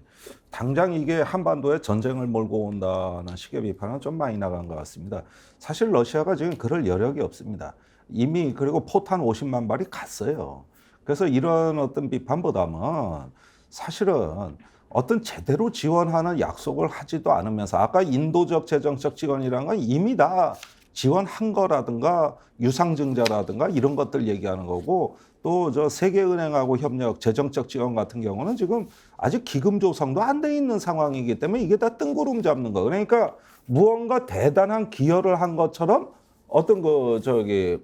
당장 이게 한반도에 전쟁을 몰고 온다는 식의 비판은 좀 많이 나간 것 같습니다. 사실 러시아가 지금 그럴 여력이 없습니다. 이미 그리고 포탄 50만 발이 갔어요. 그래서 이런 어떤 비판보다는 사실은 어떤 제대로 지원하는 약속을 하지도 않으면서 아까 인도적 재정적 지원이라는 건 이미 다 지원한 거라든가 유상증자라든가 이런 것들 얘기하는 거고 또 저 세계은행하고 협력 재정적 지원 같은 경우는 지금 아직 기금 조성도 안 돼 있는 상황이기 때문에 이게 다 뜬구름 잡는 거. 그러니까 무언가 대단한 기여를 한 것처럼 어떤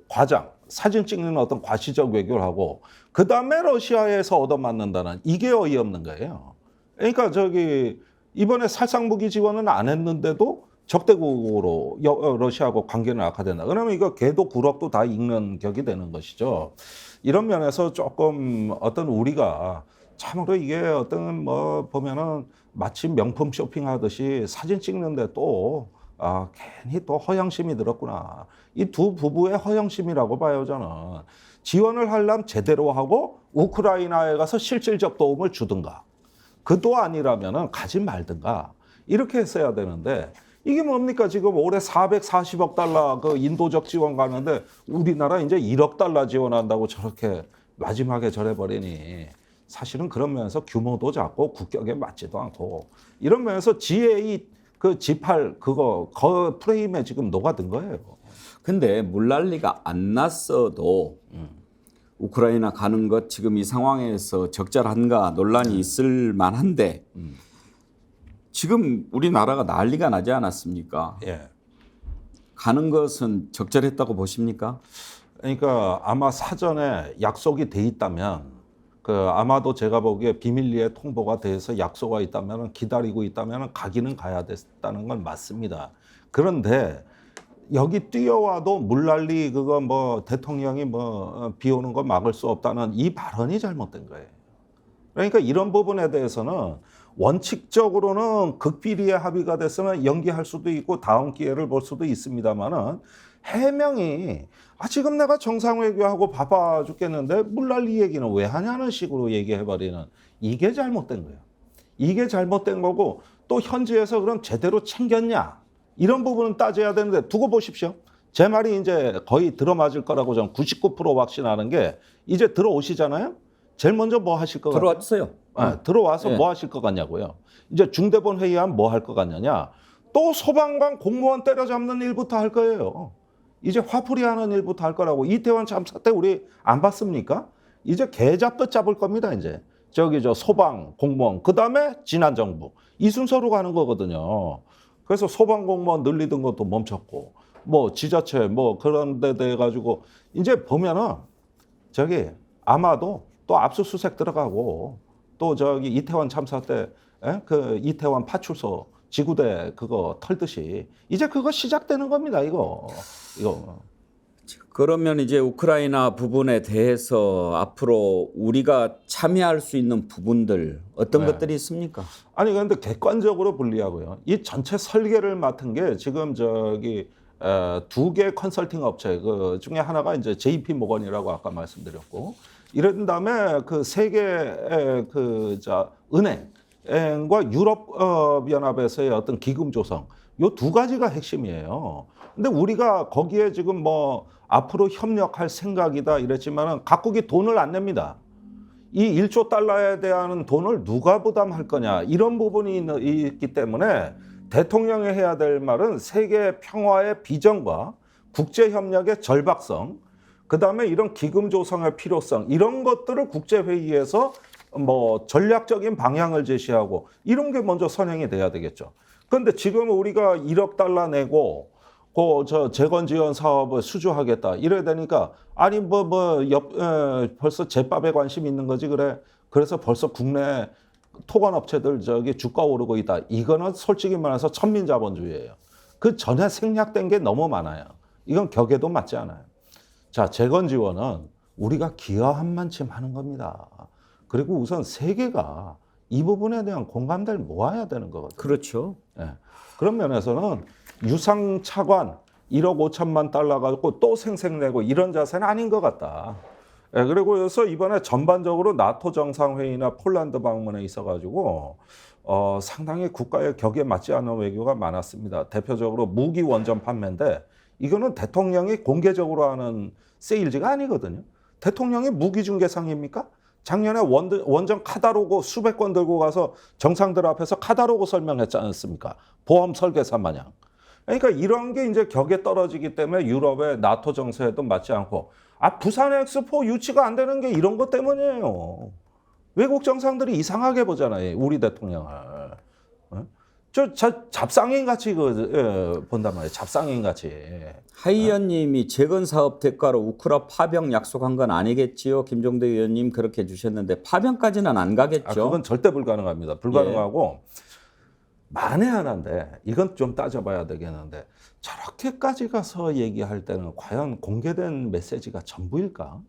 과장 사진 찍는 어떤 과시적 외교를 하고 그 다음에 러시아에서 얻어맞는다는 이게 어이없는 거예요. 그러니까 이번에 살상무기 지원은 안 했는데도 적대국으로 러시아하고 관계는 악화된다. 그러면 이거 개도 구럭도 다 읽는 격이 되는 것이죠. 이런 면에서 조금 어떤 우리가 참으로 이게 어떤 보면은 마치 명품 쇼핑하듯이 사진 찍는데 또 괜히 또 허영심이 들었구나. 이 두 부부의 허영심이라고 봐요, 저는. 지원을 하려면 제대로 하고 우크라이나에 가서 실질적 도움을 주든가. 그도 아니라면 가지 말든가. 이렇게 했어야 되는데 이게 뭡니까? 지금 올해 440억 달러 그 인도적 지원 가는데 우리나라 이제 1억 달러 지원한다고 저렇게 마지막에 저래버리니 사실은 그런 면에서 규모도 작고 국격에 맞지도 않고 이런 면에서 GA 그 G8 그거 프레임에 지금 녹아든 거예요. 근데 물난리가 안 났어도 우크라이나 가는 것 지금 이 상황에서 적절한가 논란이 있을 만한데 지금 우리나라가 난리가 나지 않았습니까? 예. 가는 것은 적절했다고 보십니까? 그러니까 아마 사전에 약속이 돼 있다면 아마도 제가 보기에 비밀리에 통보가 돼서 약속이 있다면 기다리고 있다면 가기는 가야 됐다는 건 맞습니다. 그런데 여기 뛰어와도 물난리 그거 뭐 대통령이 뭐 비 오는 거 막을 수 없다는 이 발언이 잘못된 거예요. 그러니까 이런 부분에 대해서는 원칙적으로는 극비리에 합의가 됐으면 연기할 수도 있고 다음 기회를 볼 수도 있습니다만은 해명이 지금 내가 정상회교하고 바빠 죽겠는데 물난리 얘기는 왜 하냐는 식으로 얘기해버리는 이게 잘못된 거예요. 이게 잘못된 거고 또 현지에서 그럼 제대로 챙겼냐 이런 부분은 따져야 되는데 두고 보십시오. 제 말이 이제 거의 들어맞을 거라고 저는 99% 확신하는 게 이제 들어오시잖아요. 제일 먼저 뭐 하실 것 같아요? 들어왔어요. 들어와서 뭐 하실 것 같냐고요. 이제 중대본 회의하면 뭐 할 것 같냐냐. 또 소방관 공무원 때려잡는 일부터 할 거예요. 이제 화풀이하는 일부터 할 거라고. 이태원 참사 때 우리 안 봤습니까? 이제 개 잡듯 잡을 겁니다. 이제 저기 소방 공무원 그다음에 지난 정부 이 순서로 가는 거거든요. 그래서 소방 공무원 늘리던 것도 멈췄고 뭐 지자체 뭐 그런 데 돼 가지고 이제 보면은 저기 아마도 또 압수수색 들어가고 또 저기 이태원 참사 때 그 이태원 파출소 지구대 그거 털듯이 이제 그거 시작되는 겁니다. 이거. 그러면 이제 우크라이나 부분에 대해서 앞으로 우리가 참여할 수 있는 부분들 어떤 것들이 있습니까? 아니 그런데 객관적으로 분리하고요. 이 전체 설계를 맡은 게 지금 저기 두 개 컨설팅 업체 그 중에 하나가 이제 JP 모건이라고 아까 말씀드렸고 이런 다음에 그 세 개의 은행과 유럽 연합에서의 어떤 기금 조성 요 두 가지가 핵심이에요. 근데 우리가 거기에 지금 뭐 앞으로 협력할 생각이다 이랬지만은 각국이 돈을 안 냅니다. 이 1조 달러에 대한 돈을 누가 부담할 거냐 이런 부분이 있기 때문에 대통령이 해야 될 말은 세계 평화의 비전과 국제 협력의 절박성, 그다음에 이런 기금 조성의 필요성 이런 것들을 국제 회의에서 뭐 전략적인 방향을 제시하고 이런 게 먼저 선행이 돼야 되겠죠. 그런데 지금 우리가 1억 달러 내고 저 재건 지원 사업을 수주하겠다 이래야 되니까 아니 벌써 제밥에 관심 있는 거지 그래. 그래서 벌써 국내 토건 업체들 저기 주가 오르고 있다. 이거는 솔직히 말해서 천민자본주의예요. 그 전에 생략된 게 너무 많아요. 이건 격에도 맞지 않아요. 자, 재건 지원은 우리가 기여 한 만큼 하는 겁니다. 그리고 우선 세계가 이 부분에 대한 공감대를 모아야 되는 거거든요. 그렇죠. 네. 그런 면에서는 유상차관 1억 5천만 달러 가지고 또 생색내고 이런 자세는 아닌 것 같다. 네, 그리고 그래서 이번에 전반적으로 나토 정상회의나 폴란드 방문에 있어가지고 상당히 국가의 격에 맞지 않는 외교가 많았습니다. 대표적으로 무기 원전 판매인데 이거는 대통령이 공개적으로 하는 세일즈가 아니거든요. 대통령이 무기 중개상입니까? 작년에 원전 카다로그 수백 건 들고 가서 정상들 앞에서 카다로그 설명했지 않습니까? 보험 설계사 마냥. 그러니까 이런 게 이제 격에 떨어지기 때문에 유럽의 나토 정세에도 맞지 않고 부산 엑스포 유치가 안 되는 게 이런 것 때문이에요. 외국 정상들이 이상하게 보잖아요. 우리 대통령을. 저 잡상인 같이 본단 말이에요. 잡상인 같이. 하 의원님이 재건 사업 대가로 우크라 파병 약속한 건 아니겠지요? 김종대 의원님 그렇게 주셨는데 파병까지는 안 가겠죠? 그건 절대 불가능합니다. 불가능하고 만에 하나인데 이건 좀 따져봐야 되겠는데 저렇게까지 가서 얘기할 때는 과연 공개된 메시지가 전부일까?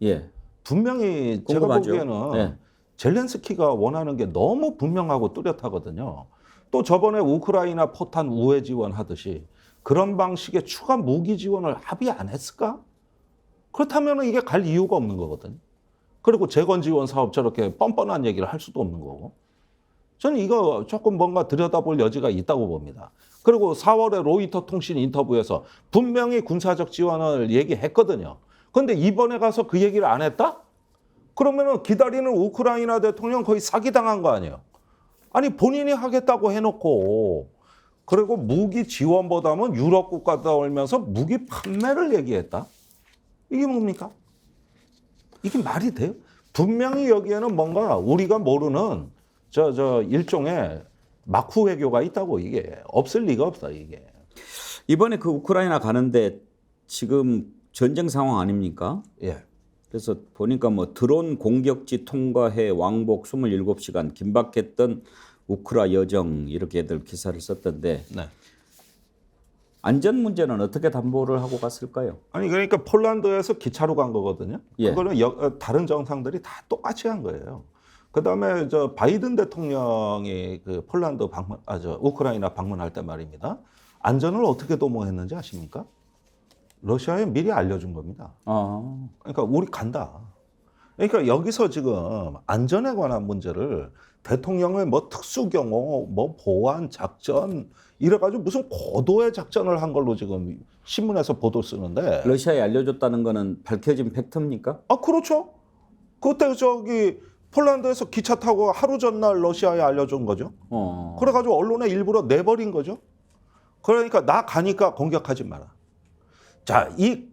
분명히 궁금하죠. 제가 보기에는 젤렌스키가 원하는 게 너무 분명하고 뚜렷하거든요. 또 저번에 우크라이나 포탄 우회 지원하듯이 그런 방식의 추가 무기 지원을 합의 안 했을까? 그렇다면 이게 갈 이유가 없는 거거든요. 그리고 재건 지원 사업 저렇게 뻔뻔한 얘기를 할 수도 없는 거고. 저는 이거 조금 뭔가 들여다볼 여지가 있다고 봅니다. 그리고 4월에 로이터 통신 인터뷰에서 분명히 군사적 지원을 얘기했거든요. 그런데 이번에 가서 그 얘기를 안 했다? 그러면은 기다리는 우크라이나 대통령 거의 사기당한 거 아니에요? 아니 본인이 하겠다고 해놓고 그리고 무기 지원보다는 유럽 국가다 올면서 무기 판매를 얘기했다? 이게 뭡니까? 이게 말이 돼요? 분명히 여기에는 뭔가 우리가 모르는 일종의 막후 외교가 있다고. 이게 없을 리가 없다 이게. 이번에 그 우크라이나 가는데 지금 전쟁 상황 아닙니까? 예. 그래서 보니까 뭐 드론 공격지 통과해 왕복 27시간 긴박했던 우크라 여정 이렇게들 기사를 썼던데 네. 안전 문제는 어떻게 담보를 하고 갔을까요? 아니 그러니까 폴란드에서 기차로 간 거거든요. 예. 그거는 다른 정상들이 다 똑같이 한 거예요. 그다음에 바이든 대통령이 그 폴란드 우크라이나 방문할 때 말입니다. 안전을 어떻게 도모했는지 아십니까? 러시아에 미리 알려준 겁니다. 그러니까 우리 간다. 그러니까 여기서 지금 안전에 관한 문제를 대통령의 뭐 특수 경호, 뭐 보안 작전 이래가지고 무슨 고도의 작전을 한 걸로 지금 신문에서 보도 쓰는데. 러시아에 알려줬다는 거는 밝혀진 팩트입니까? 아 그렇죠. 그때 폴란드에서 기차 타고 하루 전날 러시아에 알려준 거죠. 그래가지고 언론에 일부러 내버린 거죠. 그러니까 나 가니까 공격하지 마라. 자, 이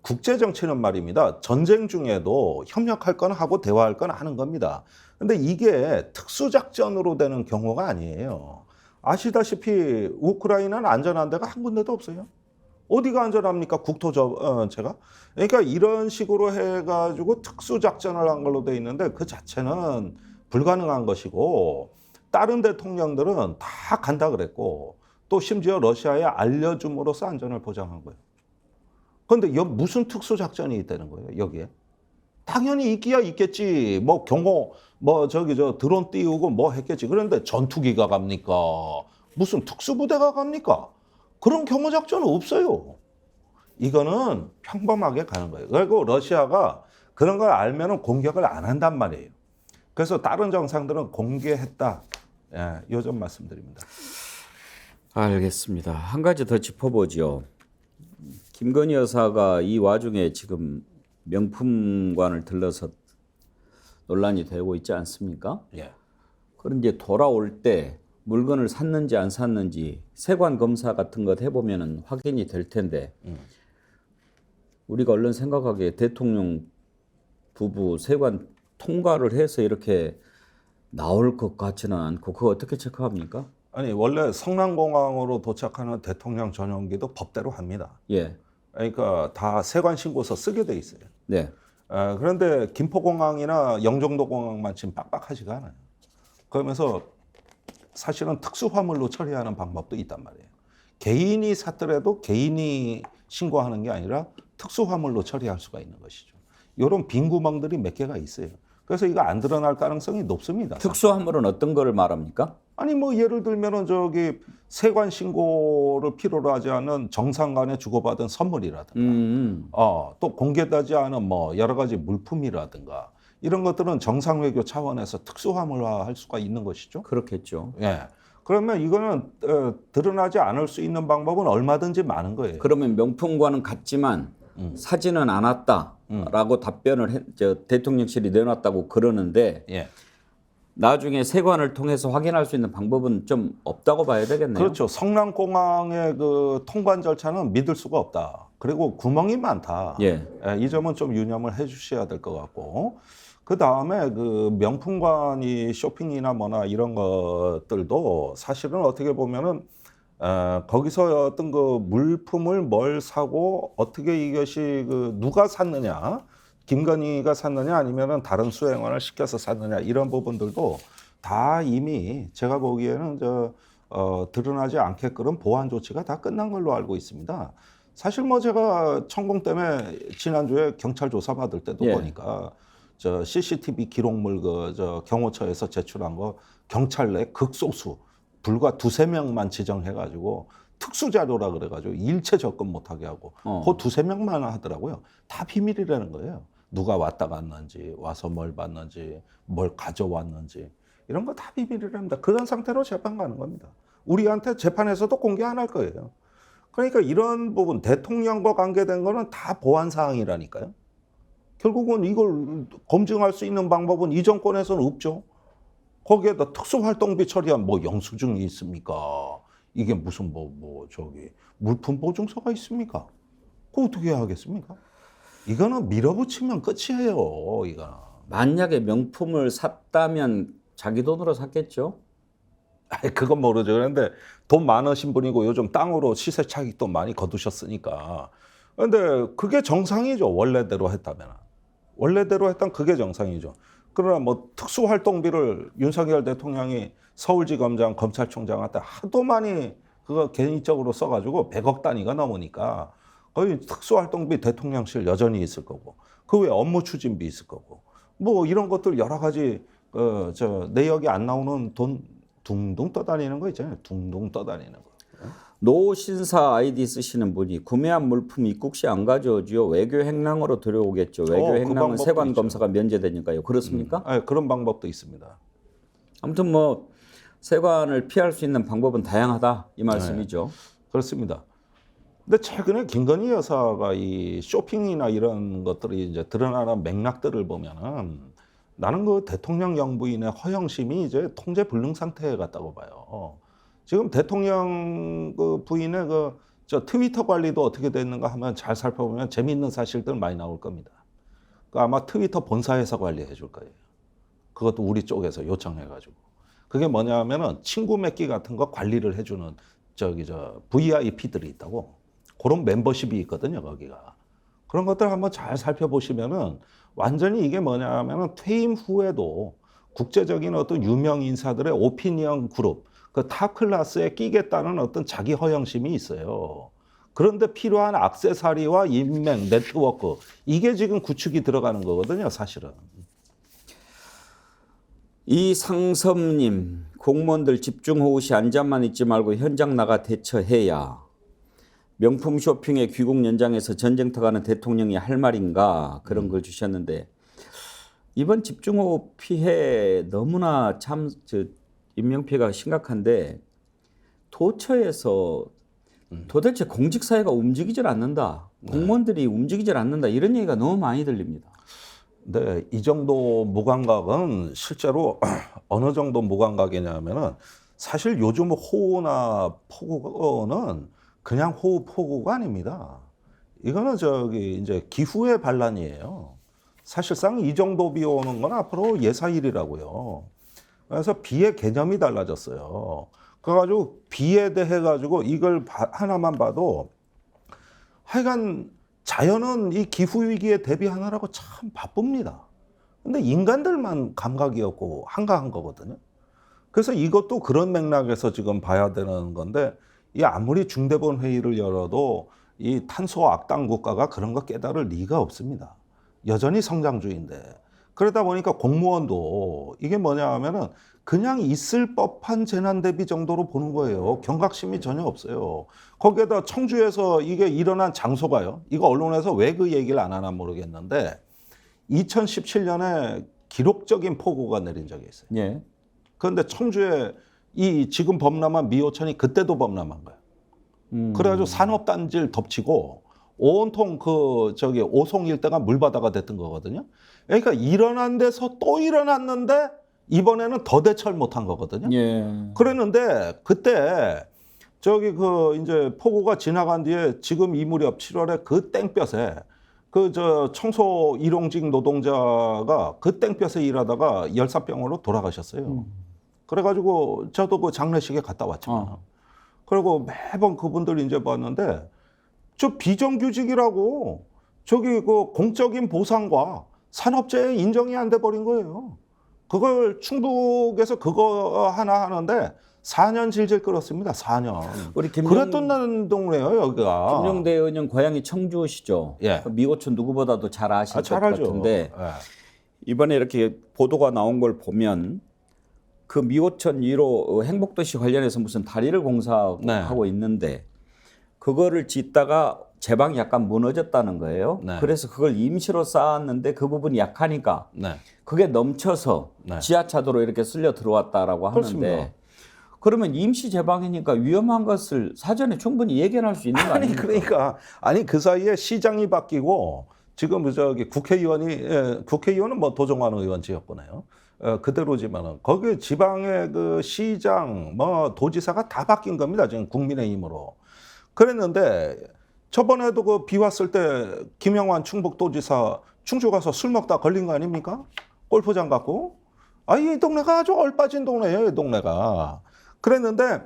국제 정치는 말입니다. 전쟁 중에도 협력할 건 하고 대화할 건 하는 겁니다. 근데 이게 특수작전으로 되는 경우가 아니에요. 아시다시피 우크라이나는 안전한 데가 한 군데도 없어요. 어디가 안전합니까? 국토제가. 그러니까 이런 식으로 해가지고 특수작전을 한 걸로 돼 있는데 그 자체는 불가능한 것이고 다른 대통령들은 다 간다 그랬고 또 심지어 러시아에 알려줌으로써 안전을 보장한 거예요. 그런데 무슨 특수작전이 있다는 거예요, 여기에? 당연히 있기야 있겠지. 뭐 경호, 드론 띄우고 뭐 했겠지. 그런데 전투기가 갑니까? 무슨 특수부대가 갑니까? 그런 경호작전은 없어요. 이거는 평범하게 가는 거예요. 그리고 러시아가 그런 걸 알면은 공격을 안 한단 말이에요. 그래서 다른 정상들은 공개했다. 예, 요 점 말씀드립니다. 알겠습니다. 한 가지 더 짚어보죠. 김건희 여사가 이 와중에 지금 명품관을 들러서 논란이 되고 있지 않습니까? 예. 그런데 돌아올 때 물건을 샀는지 안 샀는지 세관 검사 같은 것 해보면 확인이 될 텐데 우리가 얼른 생각하기에 대통령 부부 세관 통과를 해서 이렇게 나올 것 같지는 않고 그거 어떻게 체크합니까? 아니 원래 성남공항으로 도착하는 대통령 전용기도 법대로 합니다. 예. 그러니까 다 세관 신고서 쓰게 돼 있어요. 네. 그런데 김포공항이나 영종도공항만 지금 빡빡하지가 않아요. 그러면서 사실은 특수화물로 처리하는 방법도 있단 말이에요. 개인이 샀더라도 개인이 신고하는 게 아니라 특수화물로 처리할 수가 있는 것이죠. 이런 빈 구멍들이 몇 개가 있어요. 그래서 이거 안 드러날 가능성이 높습니다. 특수화물은 어떤 거를 말합니까? 아니 뭐 예를 들면은 세관 신고를 필요로 하지 않은 정상 간에 주고받은 선물이라든가 또 공개되지 않은 뭐 여러 가지 물품이라든가 이런 것들은 정상 외교 차원에서 특수화물화할 수가 있는 것이죠. 그렇겠죠. 예. 그러면 이거는 드러나지 않을 수 있는 방법은 얼마든지 많은 거예요. 그러면 명품과는 같지만 사지는 않았다라고 답변을 대통령실이 내놨다고 그러는데 예. 나중에 세관을 통해서 확인할 수 있는 방법은 좀 없다고 봐야 되겠네요. 그렇죠. 성남공항의 그 통관 절차는 믿을 수가 없다. 그리고 구멍이 많다. 예. 이 점은 좀 유념을 해주셔야 될 것 같고, 그 다음에 그 명품관이 쇼핑이나 뭐나 이런 것들도 사실은 어떻게 보면은 거기서 어떤 그 물품을 뭘 사고 어떻게 이것이 누가 샀느냐. 김건희가 샀느냐 아니면은 다른 수행원을 시켜서 샀느냐 이런 부분들도 다 이미 제가 보기에는 드러나지 않게끔 보안 조치가 다 끝난 걸로 알고 있습니다. 사실 뭐 제가 천공 때문에 지난주에 경찰 조사 받을 때도 보니까 CCTV 기록물 경호처에서 제출한 거 경찰 내 극소수 불과 2-3명만 지정해가지고 특수 자료라 그래가지고 일체 접근 못하게 하고 그 두세 명만 하더라고요. 다 비밀이라는 거예요. 누가 왔다 갔는지, 와서 뭘 봤는지, 뭘 가져왔는지 이런 거 다 비밀이랍니다. 그런 상태로 재판 가는 겁니다. 우리한테 재판에서도 공개 안 할 거예요. 그러니까 이런 부분 대통령과 관계된 거는 다 보안 사항이라니까요. 결국은 이걸 검증할 수 있는 방법은 이 정권에서는 없죠. 거기에다 특수활동비 처리한 뭐 영수증이 있습니까? 이게 무슨 물품 보증서가 있습니까? 그거 어떻게 하겠습니까? 이거는 밀어붙이면 끝이에요. 이거는. 만약에 명품을 샀다면 자기 돈으로 샀겠죠? 그건 모르죠. 그런데 돈 많으신 분이고 요즘 땅으로 시세 차익도 많이 거두셨으니까. 그런데 그게 정상이죠. 원래대로 했다면. 원래대로 했다면 그게 정상이죠. 그러나 뭐 특수활동비를 윤석열 대통령이 서울지검장, 검찰총장한테 하도 많이 그거 개인적으로 써가지고 100억 단위가 넘으니까 거의 특수활동비 대통령실 여전히 있을 거고 그 외에 업무 추진비 있을 거고 뭐 이런 것들 여러 가지 내역이 안 나오는 돈 둥둥 떠다니는 거 있잖아요. 둥둥 떠다니는 거. 노신사 아이디 쓰시는 분이 구매한 물품 입국 시 안 가져오지요. 외교 행랑으로 들여오겠죠. 외교 행랑은 그 세관 검사가 면제되니까요. 그렇습니까? 네, 그런 방법도 있습니다. 아무튼 뭐 세관을 피할 수 있는 방법은 다양하다 이 말씀이죠. 네, 그렇습니다. 근데 최근에 김건희 여사가 이 쇼핑이나 이런 것들이 이제 드러나는 맥락들을 보면은 나는 그 대통령 영부인의 허영심이 이제 통제 불능 상태에 갔다고 봐요. 지금 대통령 그 부인의 저 트위터 관리도 어떻게 됐는가 하면 잘 살펴보면 재미있는 사실들 많이 나올 겁니다. 아마 트위터 본사에서 관리해 줄 거예요. 그것도 우리 쪽에서 요청해가지고. 그게 뭐냐면은 친구 맺기 같은 거 관리를 해주는 VIP들이 있다고. 그런 멤버십이 있거든요, 거기가. 그런 것들 한번 잘 살펴보시면은 완전히 이게 뭐냐면은 퇴임 후에도 국제적인 어떤 유명 인사들의 오피니언 그룹, 그 탑 클래스에 끼겠다는 어떤 자기 허영심이 있어요. 그런데 필요한 액세서리와 인맥, 네트워크 이게 지금 구축이 들어가는 거거든요, 사실은. 이상섭님, 공무원들 집중호우 시 앉아만 있지 말고 현장 나가 대처해야. 명품 쇼핑에 귀국 연장해서 전쟁터 가는 대통령이 할 말인가 그런 걸 주셨는데 이번 집중호우 피해 너무나 참 인명피해가 심각한데 도처에서 도대체 공직사회가 움직이질 않는다. 공무원들이 움직이질 않는다. 이런 얘기가 너무 많이 들립니다. 네, 이 정도 무감각은 실제로 어느 정도 무감각이냐면은 사실 요즘 호우나 폭우는 그냥 호우 폭우가 아닙니다. 이거는 이제 기후의 반란이에요. 사실상 이 정도 비 오는 건 앞으로 예사일이라고요. 그래서 비의 개념이 달라졌어요. 그래가지고 비에 대해 가지고 이걸 하나만 봐도 하여간 자연은 이 기후 위기에 대비하느라고 참 바쁩니다. 근데 인간들만 감각이 없고 한가한 거거든요. 그래서 이것도 그런 맥락에서 지금 봐야 되는 건데 이 아무리 중대본 회의를 열어도 이 탄소 악당 국가가 그런 거 깨달을 리가 없습니다. 여전히 성장주의인데. 그러다 보니까 공무원도 이게 뭐냐 하면은 그냥 있을 법한 재난 대비 정도로 보는 거예요. 경각심이 전혀 없어요. 거기에다 청주에서 이게 일어난 장소가요. 이거 언론에서 왜 그 얘기를 안 하나 모르겠는데 2017년에 기록적인 폭우가 내린 적이 있어요. 예. 그런데 청주에 이 지금 범람한 미호천이 그때도 범람한 거예요. 그래가지고 산업단지를 덮치고 온통 오송 일대가 물바다가 됐던 거거든요. 그러니까 일어난 데서 또 일어났는데 이번에는 더 대처를 못한 거거든요. 예. 그랬는데 그때 이제 폭우가 지나간 뒤에 지금 이 무렵 7월에 그 땡볕에 청소 일용직 노동자가 그 땡볕에 일하다가 열사병으로 돌아가셨어요. 그래가지고 저도 그 장례식에 갔다 왔잖아요. 그리고 매번 그분들 이제 봤는데 저 비정규직이라고 그 공적인 보상과 산업재해 인정이 안 돼 버린 거예요. 그걸 충북에서 그거 하나 하는데 4년 질질 끌었습니다. 4년. 우리 그랬던 동네예요, 여기가. 김용대 의원 고향이 청주시죠. 예. 미호천 누구보다도 잘 아실 것 알죠. 같은데 예. 이번에 이렇게 보도가 나온 걸 보면 그 미호천 1호 행복도시 관련해서 무슨 다리를 공사하고 있는데 그거를 짓다가 제방이 약간 무너졌다는 거예요. 네. 그래서 그걸 임시로 쌓았는데 그 부분이 약하니까 네. 그게 넘쳐서 네. 지하차도로 이렇게 쓸려 들어왔다라고 하는데 그렇습니다. 그러면 임시 제방이니까 위험한 것을 사전에 충분히 예견할 수 있는 거 아니 아닙니까? 그러니까 아니 그 사이에 시장이 바뀌고 지금 저기 국회의원은 뭐 도정환 의원 지역구네요. 그대로지만은 거기 지방의 그 시장 뭐 도지사가 다 바뀐 겁니다. 지금 국민의힘으로. 그랬는데 저번에도 그 비 왔을 때 김영환 충북도지사 충주 가서 술 먹다 걸린 거 아닙니까? 골프장 갖고. 이 동네가 아주 얼빠진 동네예요, 이 동네가. 그랬는데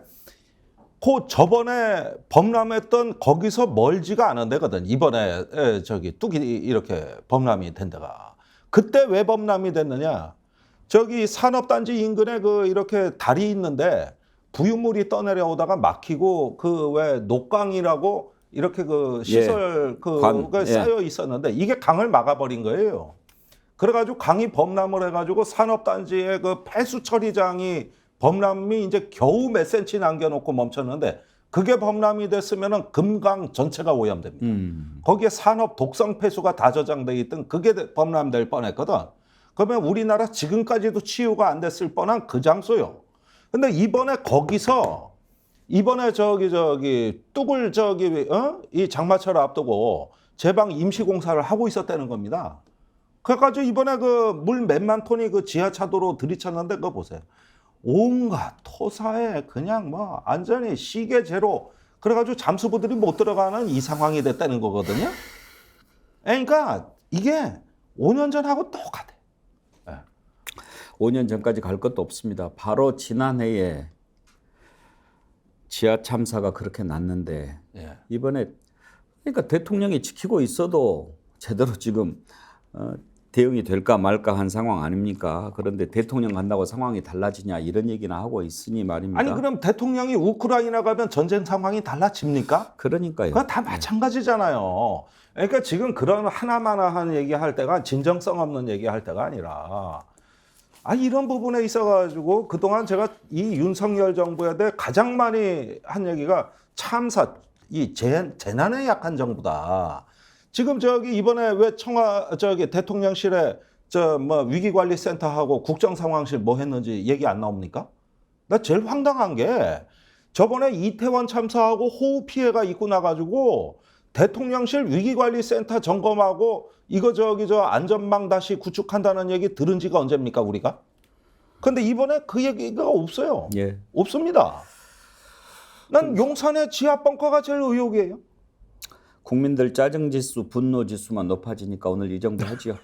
그 저번에 범람했던 거기서 멀지가 않은 데거든. 이번에 저기 뚝이 이렇게 범람이 된 데가. 그때 왜 범람이 됐느냐? 저기 산업단지 인근에 그 이렇게 다리 있는데 부유물이 떠내려오다가 막히고 그 왜 녹강이라고 이렇게 그 시설 그가 쌓여 있었는데 이게 강을 막아버린 거예요. 그래가지고 강이 범람을 해가지고 산업단지의 그 폐수 처리장이 범람이 이제 겨우 몇 센치 남겨놓고 멈췄는데 그게 범람이 됐으면은 금강 전체가 오염됩니다. 거기에 산업 독성 폐수가 다 저장돼 있던 그게 범람될 뻔했거든. 그러면 우리나라 지금까지도 치유가 안 됐을 뻔한 그 장소요. 근데 이번에 거기서 이번에 저기 뚝을 이 장마철을 앞두고 제방 임시공사를 하고 있었다는 겁니다. 그래가지고 이번에 그 물 몇만 톤이 그 지하차도로 들이쳤는데 그거 보세요. 온갖 토사에 그냥 뭐 완전히 시계 제로 그래가지고 잠수부들이 못 들어가는 이 상황이 됐다는 거거든요. 그러니까 이게 5년 전하고 똑같아. 5년 전까지 갈 것도 없습니다. 바로 지난해에 지하 참사가 그렇게 났는데 이번에 그러니까 대통령이 지키고 있어도 제대로 지금 대응이 될까 말까 한 상황 아닙니까? 그런데 대통령 간다고 상황이 달라지냐 이런 얘기나 하고 있으니 말입니다. 아니 그럼 대통령이 우크라이나 가면 전쟁 상황이 달라집니까? 그러니까요. 그건 다 마찬가지잖아요. 그러니까 지금 그런 하나마나한 얘기할 때가 진정성 없는 얘기할 때가 아니라 이런 부분에 있어가지고 그동안 제가 이 윤석열 정부에 대해 가장 많이 한 얘기가 참사, 이 재난에 약한 정부다. 지금 저기 이번에 왜 대통령실에 위기관리센터하고 국정상황실 뭐 했는지 얘기 안 나옵니까? 나 제일 황당한 게 저번에 이태원 참사하고 호우 피해가 있고 나가지고 대통령실 위기관리센터 점검하고 이거 안전망 다시 구축한다는 얘기 들은 지가 언제입니까 우리가? 근데 이번에 그 얘기가 없어요. 예. 없습니다. 난 용산의 지하 벙커가 제일 의혹이에요. 국민들 짜증지수, 분노지수만 높아지니까 오늘 이 정도 하지요.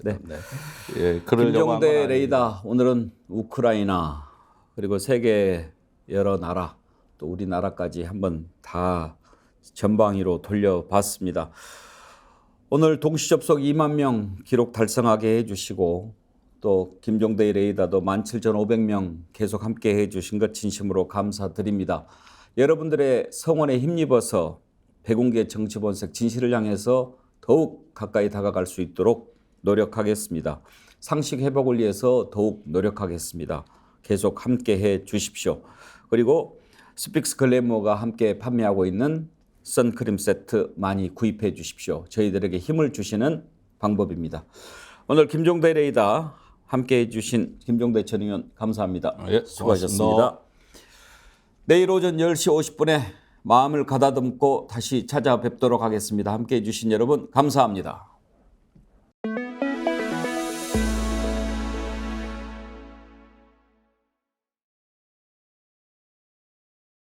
네. 예, 김종대 레이더 오늘은 우크라이나 그리고 세계 여러 나라 또 우리나라까지 한번 다 전방위로 돌려봤습니다. 오늘 동시 접속 2만 명 기록 달성하게 해주시고 또 김종대 레이더도 17,500명 계속 함께 해주신 것 진심으로 감사드립니다. 여러분들의 성원에 힘입어서 백운기의 정치본색 진실을 향해서 더욱 가까이 다가갈 수 있도록 노력하겠습니다. 상식 회복을 위해서 더욱 노력하겠습니다. 계속 함께 해 주십시오. 그리고 스픽스 글래머가 함께 판매하고 있는 선크림 세트 많이 구입해 주십시오. 저희들에게 힘을 주시는 방법입니다. 오늘 김종대 레이더 함께 해주신 김종대 전 의원 감사합니다. 수고하셨습니다. 고맙습니다. 내일 오전 10시 50분에 마음을 가다듬고 다시 찾아뵙도록 하겠습니다. 함께 해주신 여러분 감사합니다.